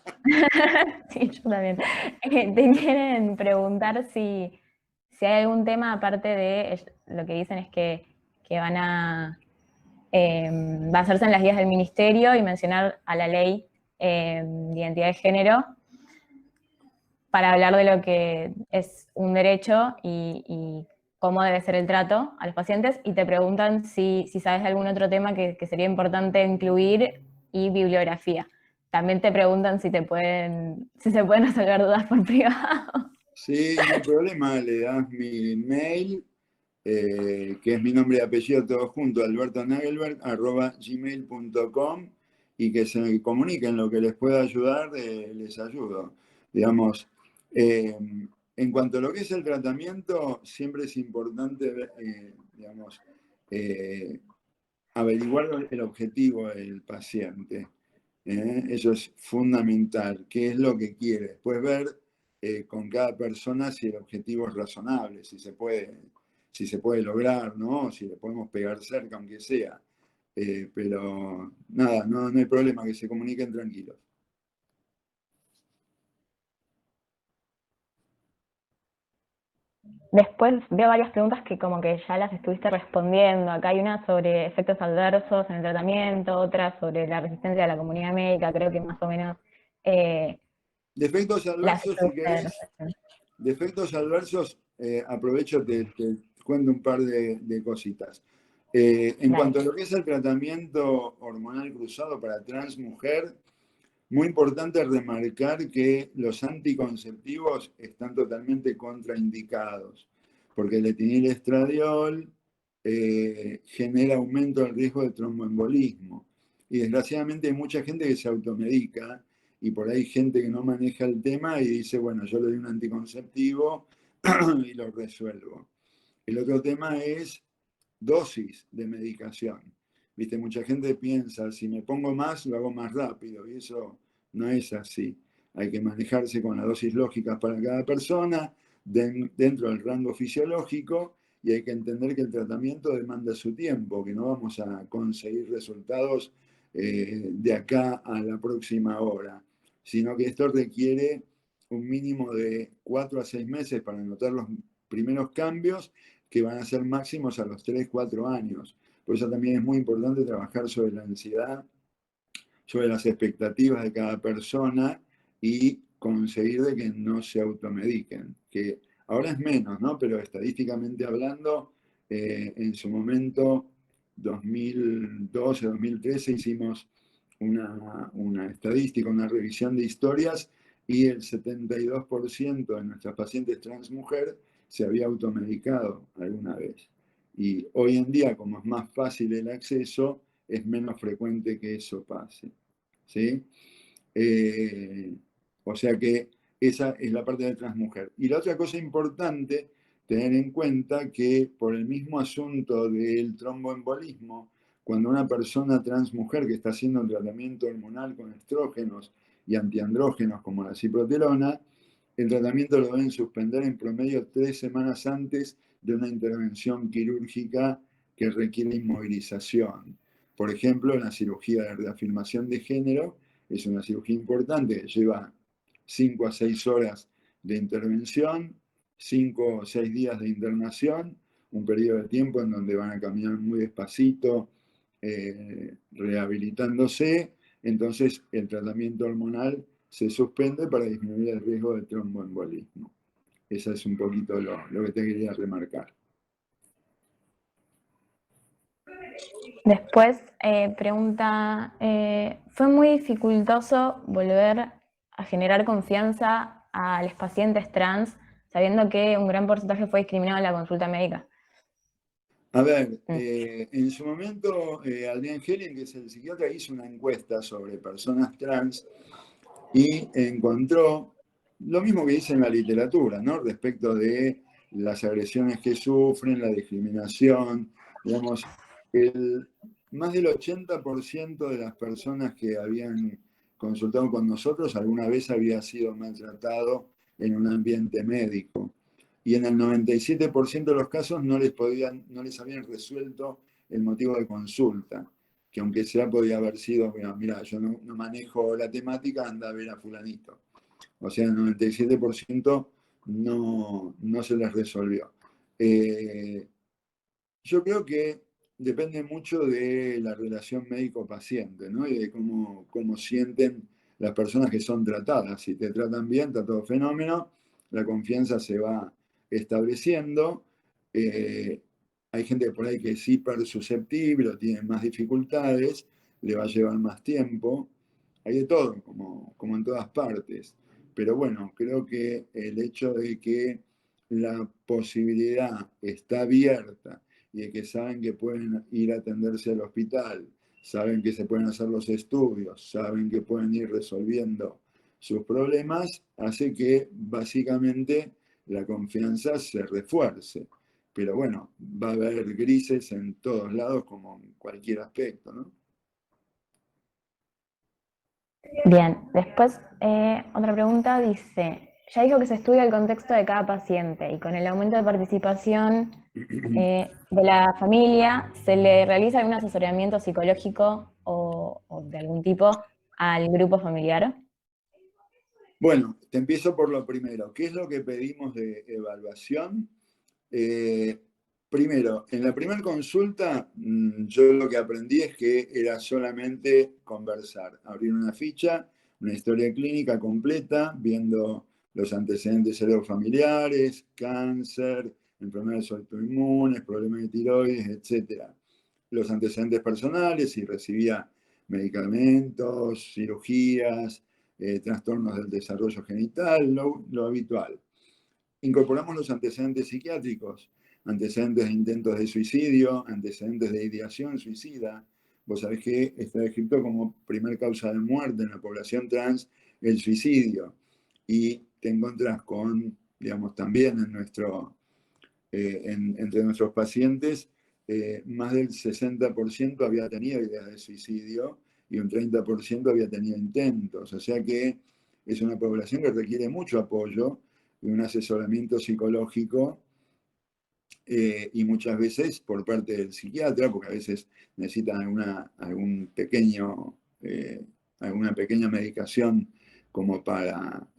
sí, yo también, te quieren preguntar si hay algún tema aparte de, lo que dicen es que van a basarse en las guías del ministerio y mencionar a la ley de identidad de género para hablar de lo que es un derecho y cómo debe ser el trato a los pacientes, y te preguntan si sabes de algún otro tema que sería importante incluir y bibliografía. También te preguntan si se pueden resolver dudas por privado. Sí, no hay problema, le das mi mail, que es mi nombre y apellido todo junto, albertonagelberg@gmail.com, y que se comuniquen lo que les pueda ayudar, les ayudo. Digamos, en cuanto a lo que es el tratamiento, siempre es importante, digamos, eh, averiguar el objetivo del paciente. Eso es fundamental. ¿Qué es lo que quiere? Después ver con cada persona si el objetivo es razonable, si se puede lograr, ¿no? Si le podemos pegar cerca, aunque sea. Pero nada, no hay problema, que se comuniquen tranquilos. Después veo varias preguntas que como que ya las estuviste respondiendo. Acá hay una sobre efectos adversos en el tratamiento, otra sobre la resistencia de la comunidad médica, creo que más o menos Defectos las adversos, si estuviste querés. respondiendo. Defectos adversos, aprovecho, te cuento un par de cositas. En Dale. cuanto a lo que es el tratamiento hormonal cruzado para trans mujer, muy importante remarcar que los anticonceptivos están totalmente contraindicados, porque el etinilestradiol genera aumento del riesgo de tromboembolismo. Y desgraciadamente hay mucha gente que se automedica, y por ahí gente que no maneja el tema y dice, bueno, yo le doy un anticonceptivo y lo resuelvo. El otro tema es dosis de medicación. Viste, mucha gente piensa, si me pongo más, lo hago más rápido, y eso no es así. Hay que manejarse con las dosis lógicas para cada persona, dentro del rango fisiológico, y hay que entender que el tratamiento demanda su tiempo, que no vamos a conseguir resultados de acá a la próxima hora, sino que esto requiere un mínimo de 4 a 6 meses para notar los primeros cambios, que van a ser máximos a los 3 4 años. Por eso también es muy importante trabajar sobre la ansiedad, sobre las expectativas de cada persona, y conseguir de que no se automediquen, que ahora es menos, ¿no? Pero estadísticamente hablando, en su momento, 2012, 2013, hicimos una estadística, una revisión de historias, y el 72% de nuestras pacientes trans mujer se había automedicado alguna vez. Y hoy en día, como es más fácil el acceso, es menos frecuente que eso pase. ¿Sí? Eh, o sea que esa es la parte de transmujer. Y la otra cosa importante, tener en cuenta que por el mismo asunto del tromboembolismo, cuando una persona transmujer que está haciendo un tratamiento hormonal con estrógenos y antiandrógenos como la ciproterona, el tratamiento lo deben suspender en promedio 3 semanas antes de una intervención quirúrgica que requiere inmovilización. Por ejemplo, la cirugía de reafirmación de género es una cirugía importante que lleva 5 a 6 horas de intervención, 5 o 6 días de internación, un periodo de tiempo en donde van a caminar muy despacito, rehabilitándose. Entonces el tratamiento hormonal se suspende para disminuir el riesgo de tromboembolismo. Eso es un poquito lo que te quería remarcar. Después pregunta, ¿fue muy dificultoso volver a generar confianza a los pacientes trans, sabiendo que un gran porcentaje fue discriminado en la consulta médica? A ver, en su momento, Adrián Helling, que es el psiquiatra, hizo una encuesta sobre personas trans y encontró lo mismo que dice en la literatura, ¿no? Respecto de las agresiones que sufren, la discriminación. Digamos, más del 80% de las personas que habían consultado con nosotros alguna vez había sido maltratado en un ambiente médico. Y en el 97% de los casos no les habían resuelto el motivo de consulta, que aunque sea podía haber sido, bueno, mira, yo no manejo la temática, anda a ver a fulanito. O sea, el 97% no se les resolvió. Yo creo que depende mucho de la relación médico-paciente, ¿no? Y de cómo sienten las personas que son tratadas. Si te tratan bien, está todo fenómeno, la confianza se va estableciendo. Hay gente por ahí que es hiper susceptible o tiene más dificultades, le va a llevar más tiempo. Hay de todo, como en todas partes. Pero bueno, creo que el hecho de que la posibilidad está abierta y de que saben que pueden ir a atenderse al hospital, saben que se pueden hacer los estudios, saben que pueden ir resolviendo sus problemas, hace que básicamente la confianza se refuerce. Pero bueno, va a haber grises en todos lados como en cualquier aspecto, ¿no? Bien, después otra pregunta dice, ya dijo que se estudia el contexto de cada paciente y con el aumento de participación de la familia, ¿se le realiza algún asesoramiento psicológico o de algún tipo al grupo familiar? Bueno, te empiezo por lo primero. ¿Qué es lo que pedimos de evaluación? Primero, en la primera consulta, yo lo que aprendí es que era solamente conversar, abrir una ficha, una historia clínica completa, viendo los antecedentes familiares, cáncer, enfermedades autoinmunes, problemas de tiroides, etc. Los antecedentes personales, si recibía medicamentos, cirugías, trastornos del desarrollo genital, lo habitual. Incorporamos los antecedentes psiquiátricos, antecedentes de intentos de suicidio, antecedentes de ideación suicida. Vos sabés que está descrito como primer causa de muerte en la población trans el suicidio. Y te encontrás con, digamos, también entre nuestros pacientes, más del 60% había tenido ideas de suicidio y un 30% había tenido intentos. O sea que es una población que requiere mucho apoyo y un asesoramiento psicológico y muchas veces por parte del psiquiatra, porque a veces necesitan alguna pequeña medicación como para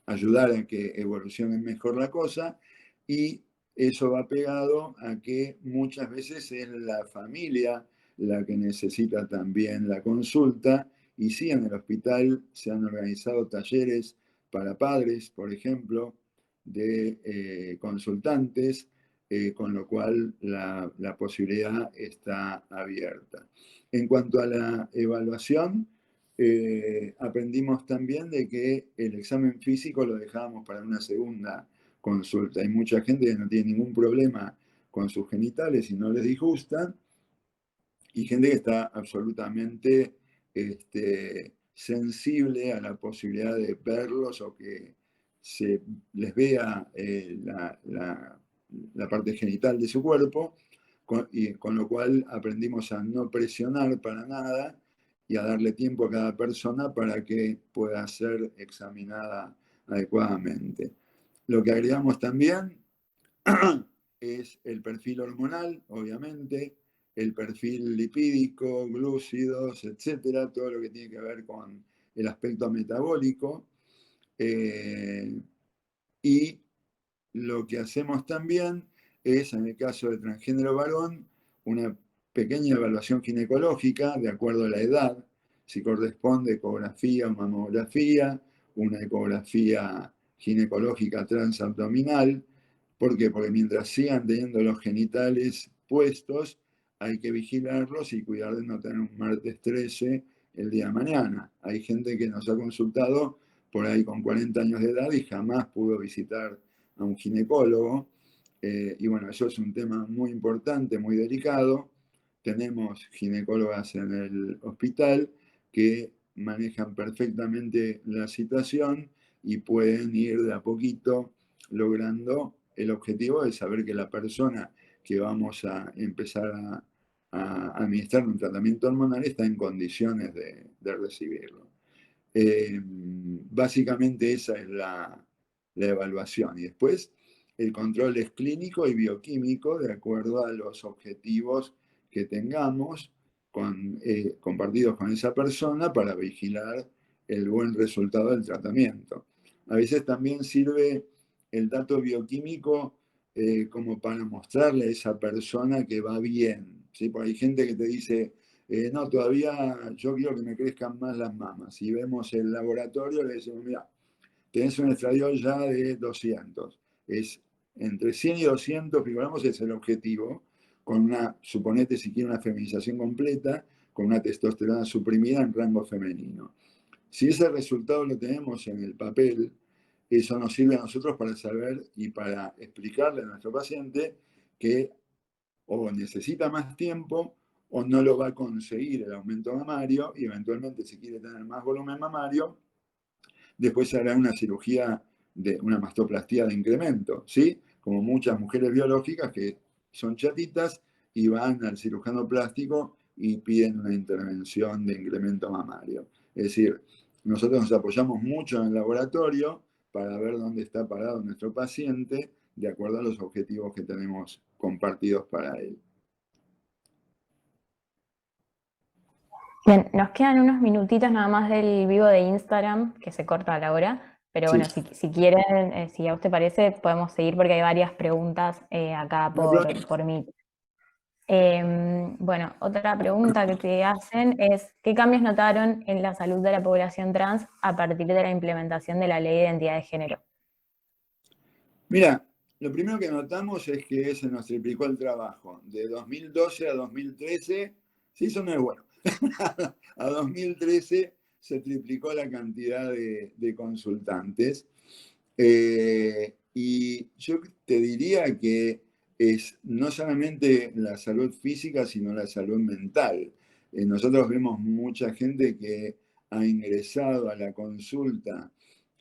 ayudar a que evolucione mejor la cosa, y eso va pegado a que muchas veces es la familia la que necesita también la consulta, y sí, en el hospital se han organizado talleres para padres, por ejemplo, de consultantes, con lo cual la posibilidad está abierta. En cuanto a la evaluación, aprendimos también de que el examen físico lo dejábamos para una segunda consulta. Hay mucha gente que no tiene ningún problema con sus genitales y no les disgustan, y gente que está absolutamente sensible a la posibilidad de verlos o que se les vea la parte genital de su cuerpo, y con lo cual aprendimos a no presionar para nada y a darle tiempo a cada persona para que pueda ser examinada adecuadamente. Lo que agregamos también es el perfil hormonal, obviamente, el perfil lipídico, glúcidos, etcétera, todo lo que tiene que ver con el aspecto metabólico. Y lo que hacemos también es, en el caso del transgénero varón, una pequeña evaluación ginecológica de acuerdo a la edad, si corresponde ecografía o mamografía, una ecografía ginecológica transabdominal. ¿Por qué? Porque mientras sigan teniendo los genitales puestos, hay que vigilarlos y cuidar de no tener un martes 13 el día de mañana. Hay gente que nos ha consultado por ahí con 40 años de edad y jamás pudo visitar a un ginecólogo. Y bueno, eso es un tema muy importante, muy delicado. Tenemos ginecólogas en el hospital que manejan perfectamente la situación y pueden ir de a poquito logrando el objetivo de saber que la persona que vamos a empezar a administrar un tratamiento hormonal está en condiciones de recibirlo. Básicamente esa es la evaluación. Y después el control es clínico y bioquímico de acuerdo a los objetivos que tengamos compartidos con esa persona para vigilar el buen resultado del tratamiento. A veces también sirve el dato bioquímico como para mostrarle a esa persona que va bien, ¿sí? Porque hay gente que te dice, No, todavía yo quiero que me crezcan más las mamas. Si vemos el laboratorio, le decimos, mira, tenés un estradiol ya de 200. Es entre 100 y 200 picogramos es el objetivo, con una, suponete si quiere una feminización completa, con una testosterona suprimida en rango femenino. Si ese resultado lo tenemos en el papel, eso nos sirve a nosotros para saber y para explicarle a nuestro paciente que o necesita más tiempo o no lo va a conseguir el aumento mamario y eventualmente si quiere tener más volumen mamario, después se hará una cirugía de una mastoplastía de incremento, ¿sí? Como muchas mujeres biológicas que son chatitas y van al cirujano plástico y piden una intervención de incremento mamario. Es decir, nosotros nos apoyamos mucho en el laboratorio para ver dónde está parado nuestro paciente de acuerdo a los objetivos que tenemos compartidos para él. Bien, nos quedan unos minutitos nada más del vivo de Instagram, que se corta a la hora, pero Sí. bueno, si quieren, si a usted parece, podemos seguir porque hay varias preguntas acá No hay problema. por mí. Bueno, otra pregunta que te hacen es, ¿qué cambios notaron en la salud de la población trans a partir de la implementación de la Ley de Identidad de Género? Mira, lo primero que notamos es que se nos triplicó el trabajo. De 2012 a 2013, sí, eso no es bueno. A 2013 se triplicó la cantidad de consultantes. Y yo te diría que es no solamente la salud física, sino la salud mental. Nosotros vemos mucha gente que ha ingresado a la consulta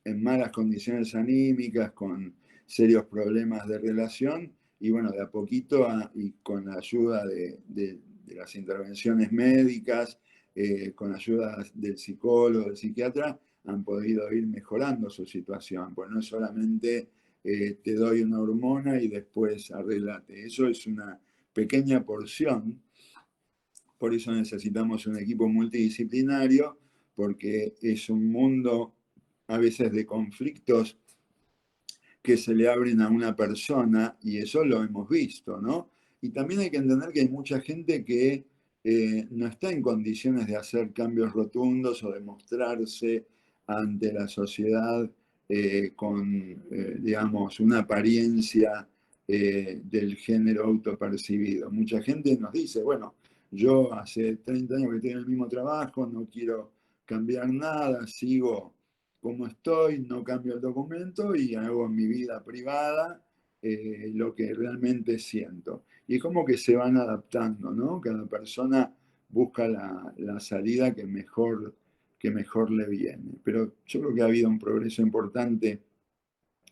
en malas condiciones anímicas, con serios problemas de relación, y bueno, de a poquito y con la ayuda de las intervenciones médicas, con ayuda del psicólogo, del psiquiatra, han podido ir mejorando su situación. Pues no es solamente te doy una hormona y después arreglate. Eso es una pequeña porción. Por eso necesitamos un equipo multidisciplinario, porque es un mundo a veces de conflictos que se le abren a una persona, y eso lo hemos visto, ¿no? Y también hay que entender que hay mucha gente que no está en condiciones de hacer cambios rotundos o de mostrarse ante la sociedad con, digamos, una apariencia del género autopercibido. Mucha gente nos dice, bueno, yo hace 30 años que estoy en el mismo trabajo, no quiero cambiar nada, sigo como estoy, no cambio el documento y hago en mi vida privada lo que realmente siento. Y es como que se van adaptando, ¿no? Cada persona busca la salida que mejor le viene. Pero yo creo que ha habido un progreso importante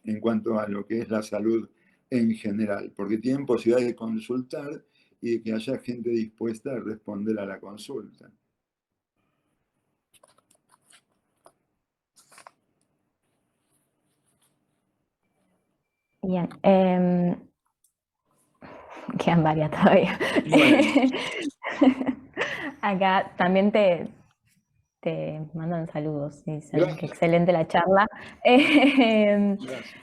en cuanto a lo que es la salud en general, porque tienen posibilidad de consultar y de que haya gente dispuesta a responder a la consulta. Bien, quedan varias todavía. Bueno. Acá también te mandan saludos, dicen que Gracias. excelente la charla. Gracias.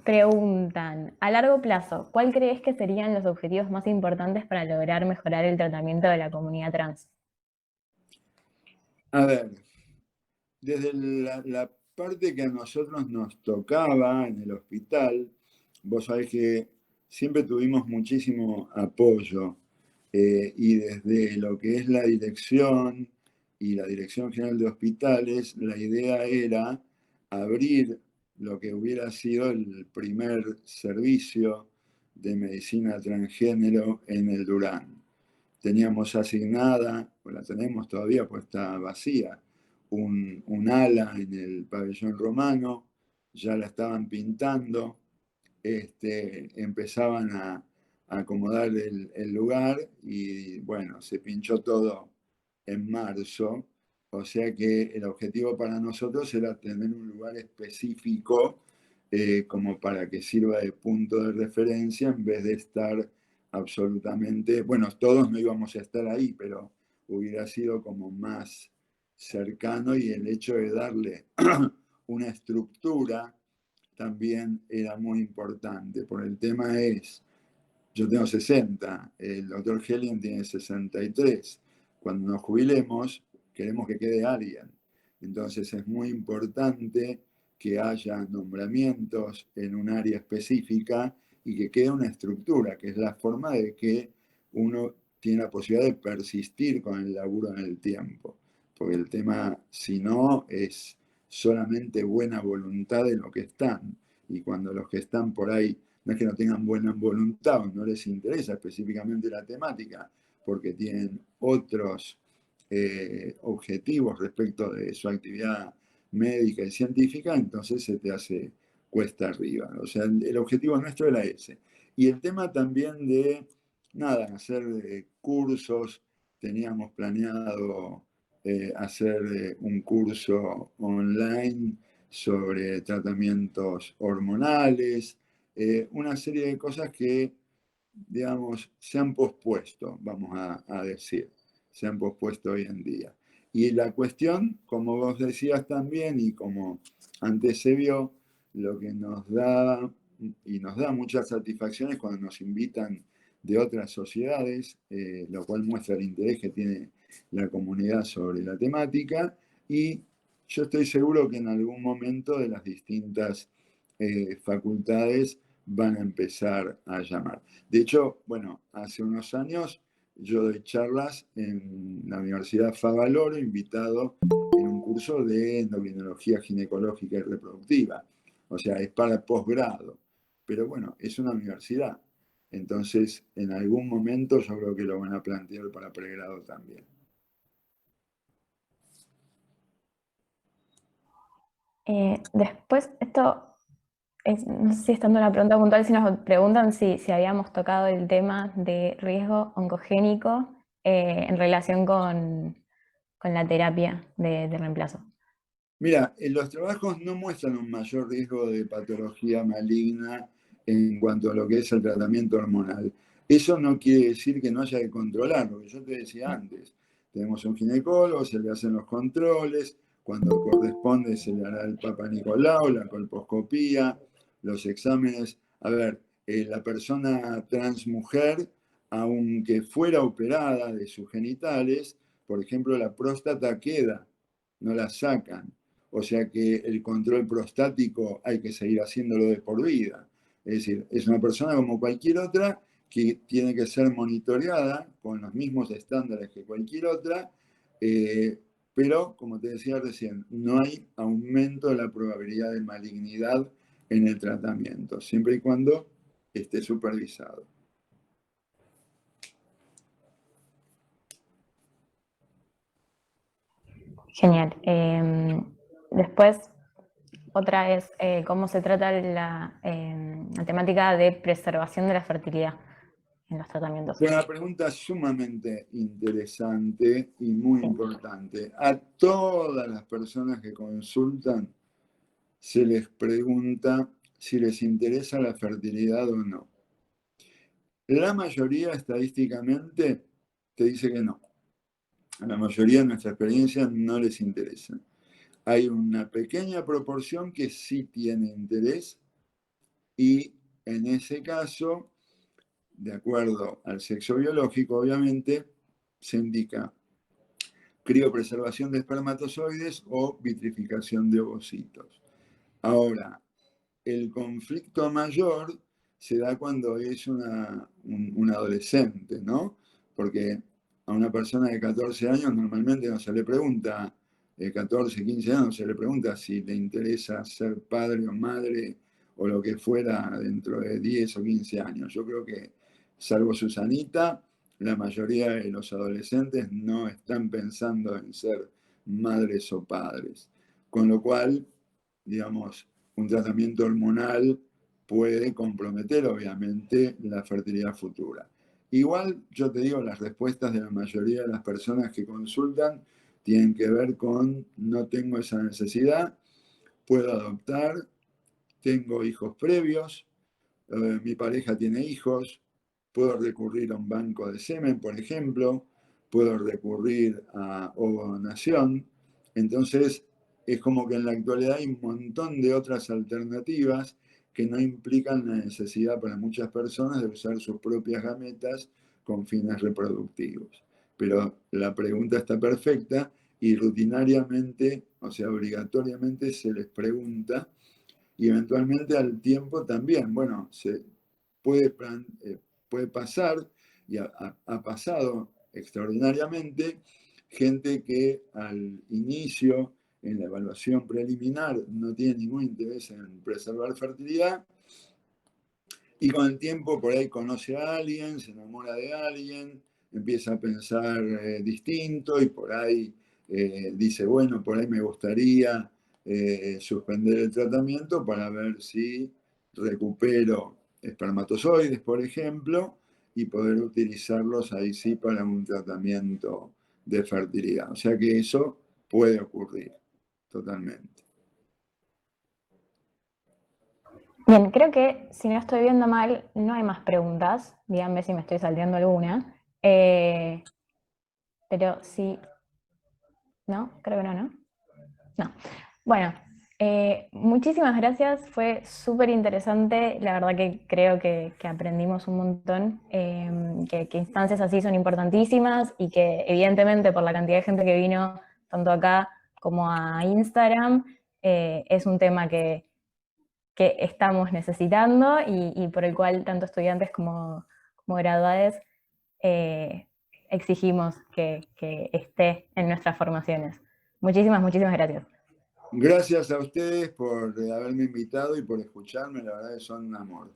Preguntan, a largo plazo, ¿cuál crees que serían los objetivos más importantes para lograr mejorar el tratamiento de la comunidad trans? A ver, desde la parte que a nosotros nos tocaba en el hospital, vos sabés que siempre tuvimos muchísimo apoyo y desde lo que es la dirección y la Dirección General de Hospitales, la idea era abrir lo que hubiera sido el primer servicio de medicina transgénero en el Durán. Teníamos asignada, o la tenemos todavía, pues está vacía, un ala en el pabellón romano, ya la estaban pintando, empezaban a acomodar el lugar y bueno, se pinchó todo en marzo, o sea que el objetivo para nosotros era tener un lugar específico como para que sirva de punto de referencia en vez de estar absolutamente, bueno, todos no íbamos a estar ahí, pero hubiera sido como más cercano y el hecho de darle una estructura también era muy importante, por el tema es, yo tengo 60, el doctor Helion tiene 63, cuando nos jubilemos, queremos que quede alguien. Entonces es muy importante que haya nombramientos en un área específica y que quede una estructura, que es la forma de que uno tiene la posibilidad de persistir con el laburo en el tiempo. Porque el tema, si no, es solamente buena voluntad de los que están. Y cuando los que están por ahí, no es que no tengan buena voluntad o no les interesa específicamente la temática, porque tienen otros objetivos respecto de su actividad médica y científica, entonces se te hace cuesta arriba. O sea, el objetivo nuestro era ese. Y el tema también de, nada, hacer cursos, teníamos planeado hacer un curso online sobre tratamientos hormonales, una serie de cosas que, digamos, se han pospuesto, vamos a decir, se han pospuesto hoy en día. Y la cuestión, como vos decías también, y como antes se vio, lo que nos da, y nos da muchas satisfacciones cuando nos invitan de otras sociedades, lo cual muestra el interés que tiene la comunidad sobre la temática, y yo estoy seguro que en algún momento de las distintas facultades van a empezar a llamar. De hecho, bueno, hace unos años yo doy charlas en la Universidad Favaloro, invitado en un curso de endocrinología ginecológica y reproductiva. O sea, es para posgrado. Pero bueno, es una universidad. Entonces, en algún momento yo creo que lo van a plantear para pregrado también. Después, esto no sé si estando una pregunta puntual, si nos preguntan si habíamos tocado el tema de riesgo oncogénico en relación con la terapia de reemplazo. Mira, los trabajos no muestran un mayor riesgo de patología maligna en cuanto a lo que es el tratamiento hormonal. Eso no quiere decir que no haya que controlarlo, que yo te decía antes. Tenemos un ginecólogo, se le hacen los controles, cuando corresponde se le hará el Papa Nicolau, la colposcopía, los exámenes. A ver, la persona transmujer, aunque fuera operada de sus genitales, por ejemplo, la próstata queda, no la sacan. O sea que el control prostático hay que seguir haciéndolo de por vida. Es decir, es una persona como cualquier otra que tiene que ser monitoreada con los mismos estándares que cualquier otra, pero como te decía recién, no hay aumento de la probabilidad de malignidad en el tratamiento, siempre y cuando esté supervisado. Genial. Después, otra es cómo se trata la temática de preservación de la fertilidad en los tratamientos. Una pregunta sumamente interesante y muy Sí. importante. A todas las personas que consultan se les pregunta si les interesa la fertilidad o no. La mayoría estadísticamente te dice que no. A la mayoría de nuestra experiencia no les interesa. Hay una pequeña proporción que sí tiene interés y en ese caso, de acuerdo al sexo biológico, obviamente, se indica criopreservación de espermatozoides o vitrificación de ovocitos. Ahora, el conflicto mayor se da cuando es un adolescente, ¿no? Porque a una persona de 14 años normalmente no se le pregunta, 14, 15 años, no se le pregunta si le interesa ser padre o madre o lo que fuera dentro de 10 o 15 años. Yo creo que, salvo Susanita, la mayoría de los adolescentes no están pensando en ser madres o padres. Con lo cual, digamos, un tratamiento hormonal puede comprometer, obviamente, la fertilidad futura. Igual, yo te digo, las respuestas de la mayoría de las personas que consultan tienen que ver con no tengo esa necesidad, puedo adoptar, tengo hijos previos, mi pareja tiene hijos, puedo recurrir a un banco de semen, por ejemplo, puedo recurrir a ovodonación. Entonces, es como que en la actualidad hay un montón de otras alternativas que no implican la necesidad para muchas personas de usar sus propias gametas con fines reproductivos. pero la pregunta está perfecta y rutinariamente, o sea, obligatoriamente se les pregunta y eventualmente al tiempo también, bueno, se puede, puede pasar y ha pasado extraordinariamente gente que al inicio en la evaluación preliminar no tiene ningún interés en preservar fertilidad y con el tiempo por ahí conoce a alguien, se enamora de alguien, empieza a pensar distinto y por ahí dice, bueno, por ahí me gustaría suspender el tratamiento para ver si recupero espermatozoides, por ejemplo, y poder utilizarlos ahí sí para un tratamiento de fertilidad. O sea que eso puede ocurrir totalmente. Bien, creo que si no estoy viendo mal, no hay más preguntas. Díganme si me estoy salteando alguna. Pero sí. ¿No? Creo que no, ¿no? No. Bueno, muchísimas gracias. Fue súper interesante. La verdad que creo que aprendimos un montón. Que instancias así son importantísimas y que evidentemente por la cantidad de gente que vino tanto acá como a Instagram, es un tema que estamos necesitando y por el cual tanto estudiantes como graduados exigimos que esté en nuestras formaciones. Muchísimas gracias. Gracias a ustedes por haberme invitado y por escucharme, la verdad que son un amor.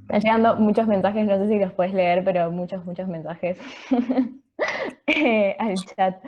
Están llegando muchos mensajes, no sé si los puedes leer, pero muchos mensajes al chat.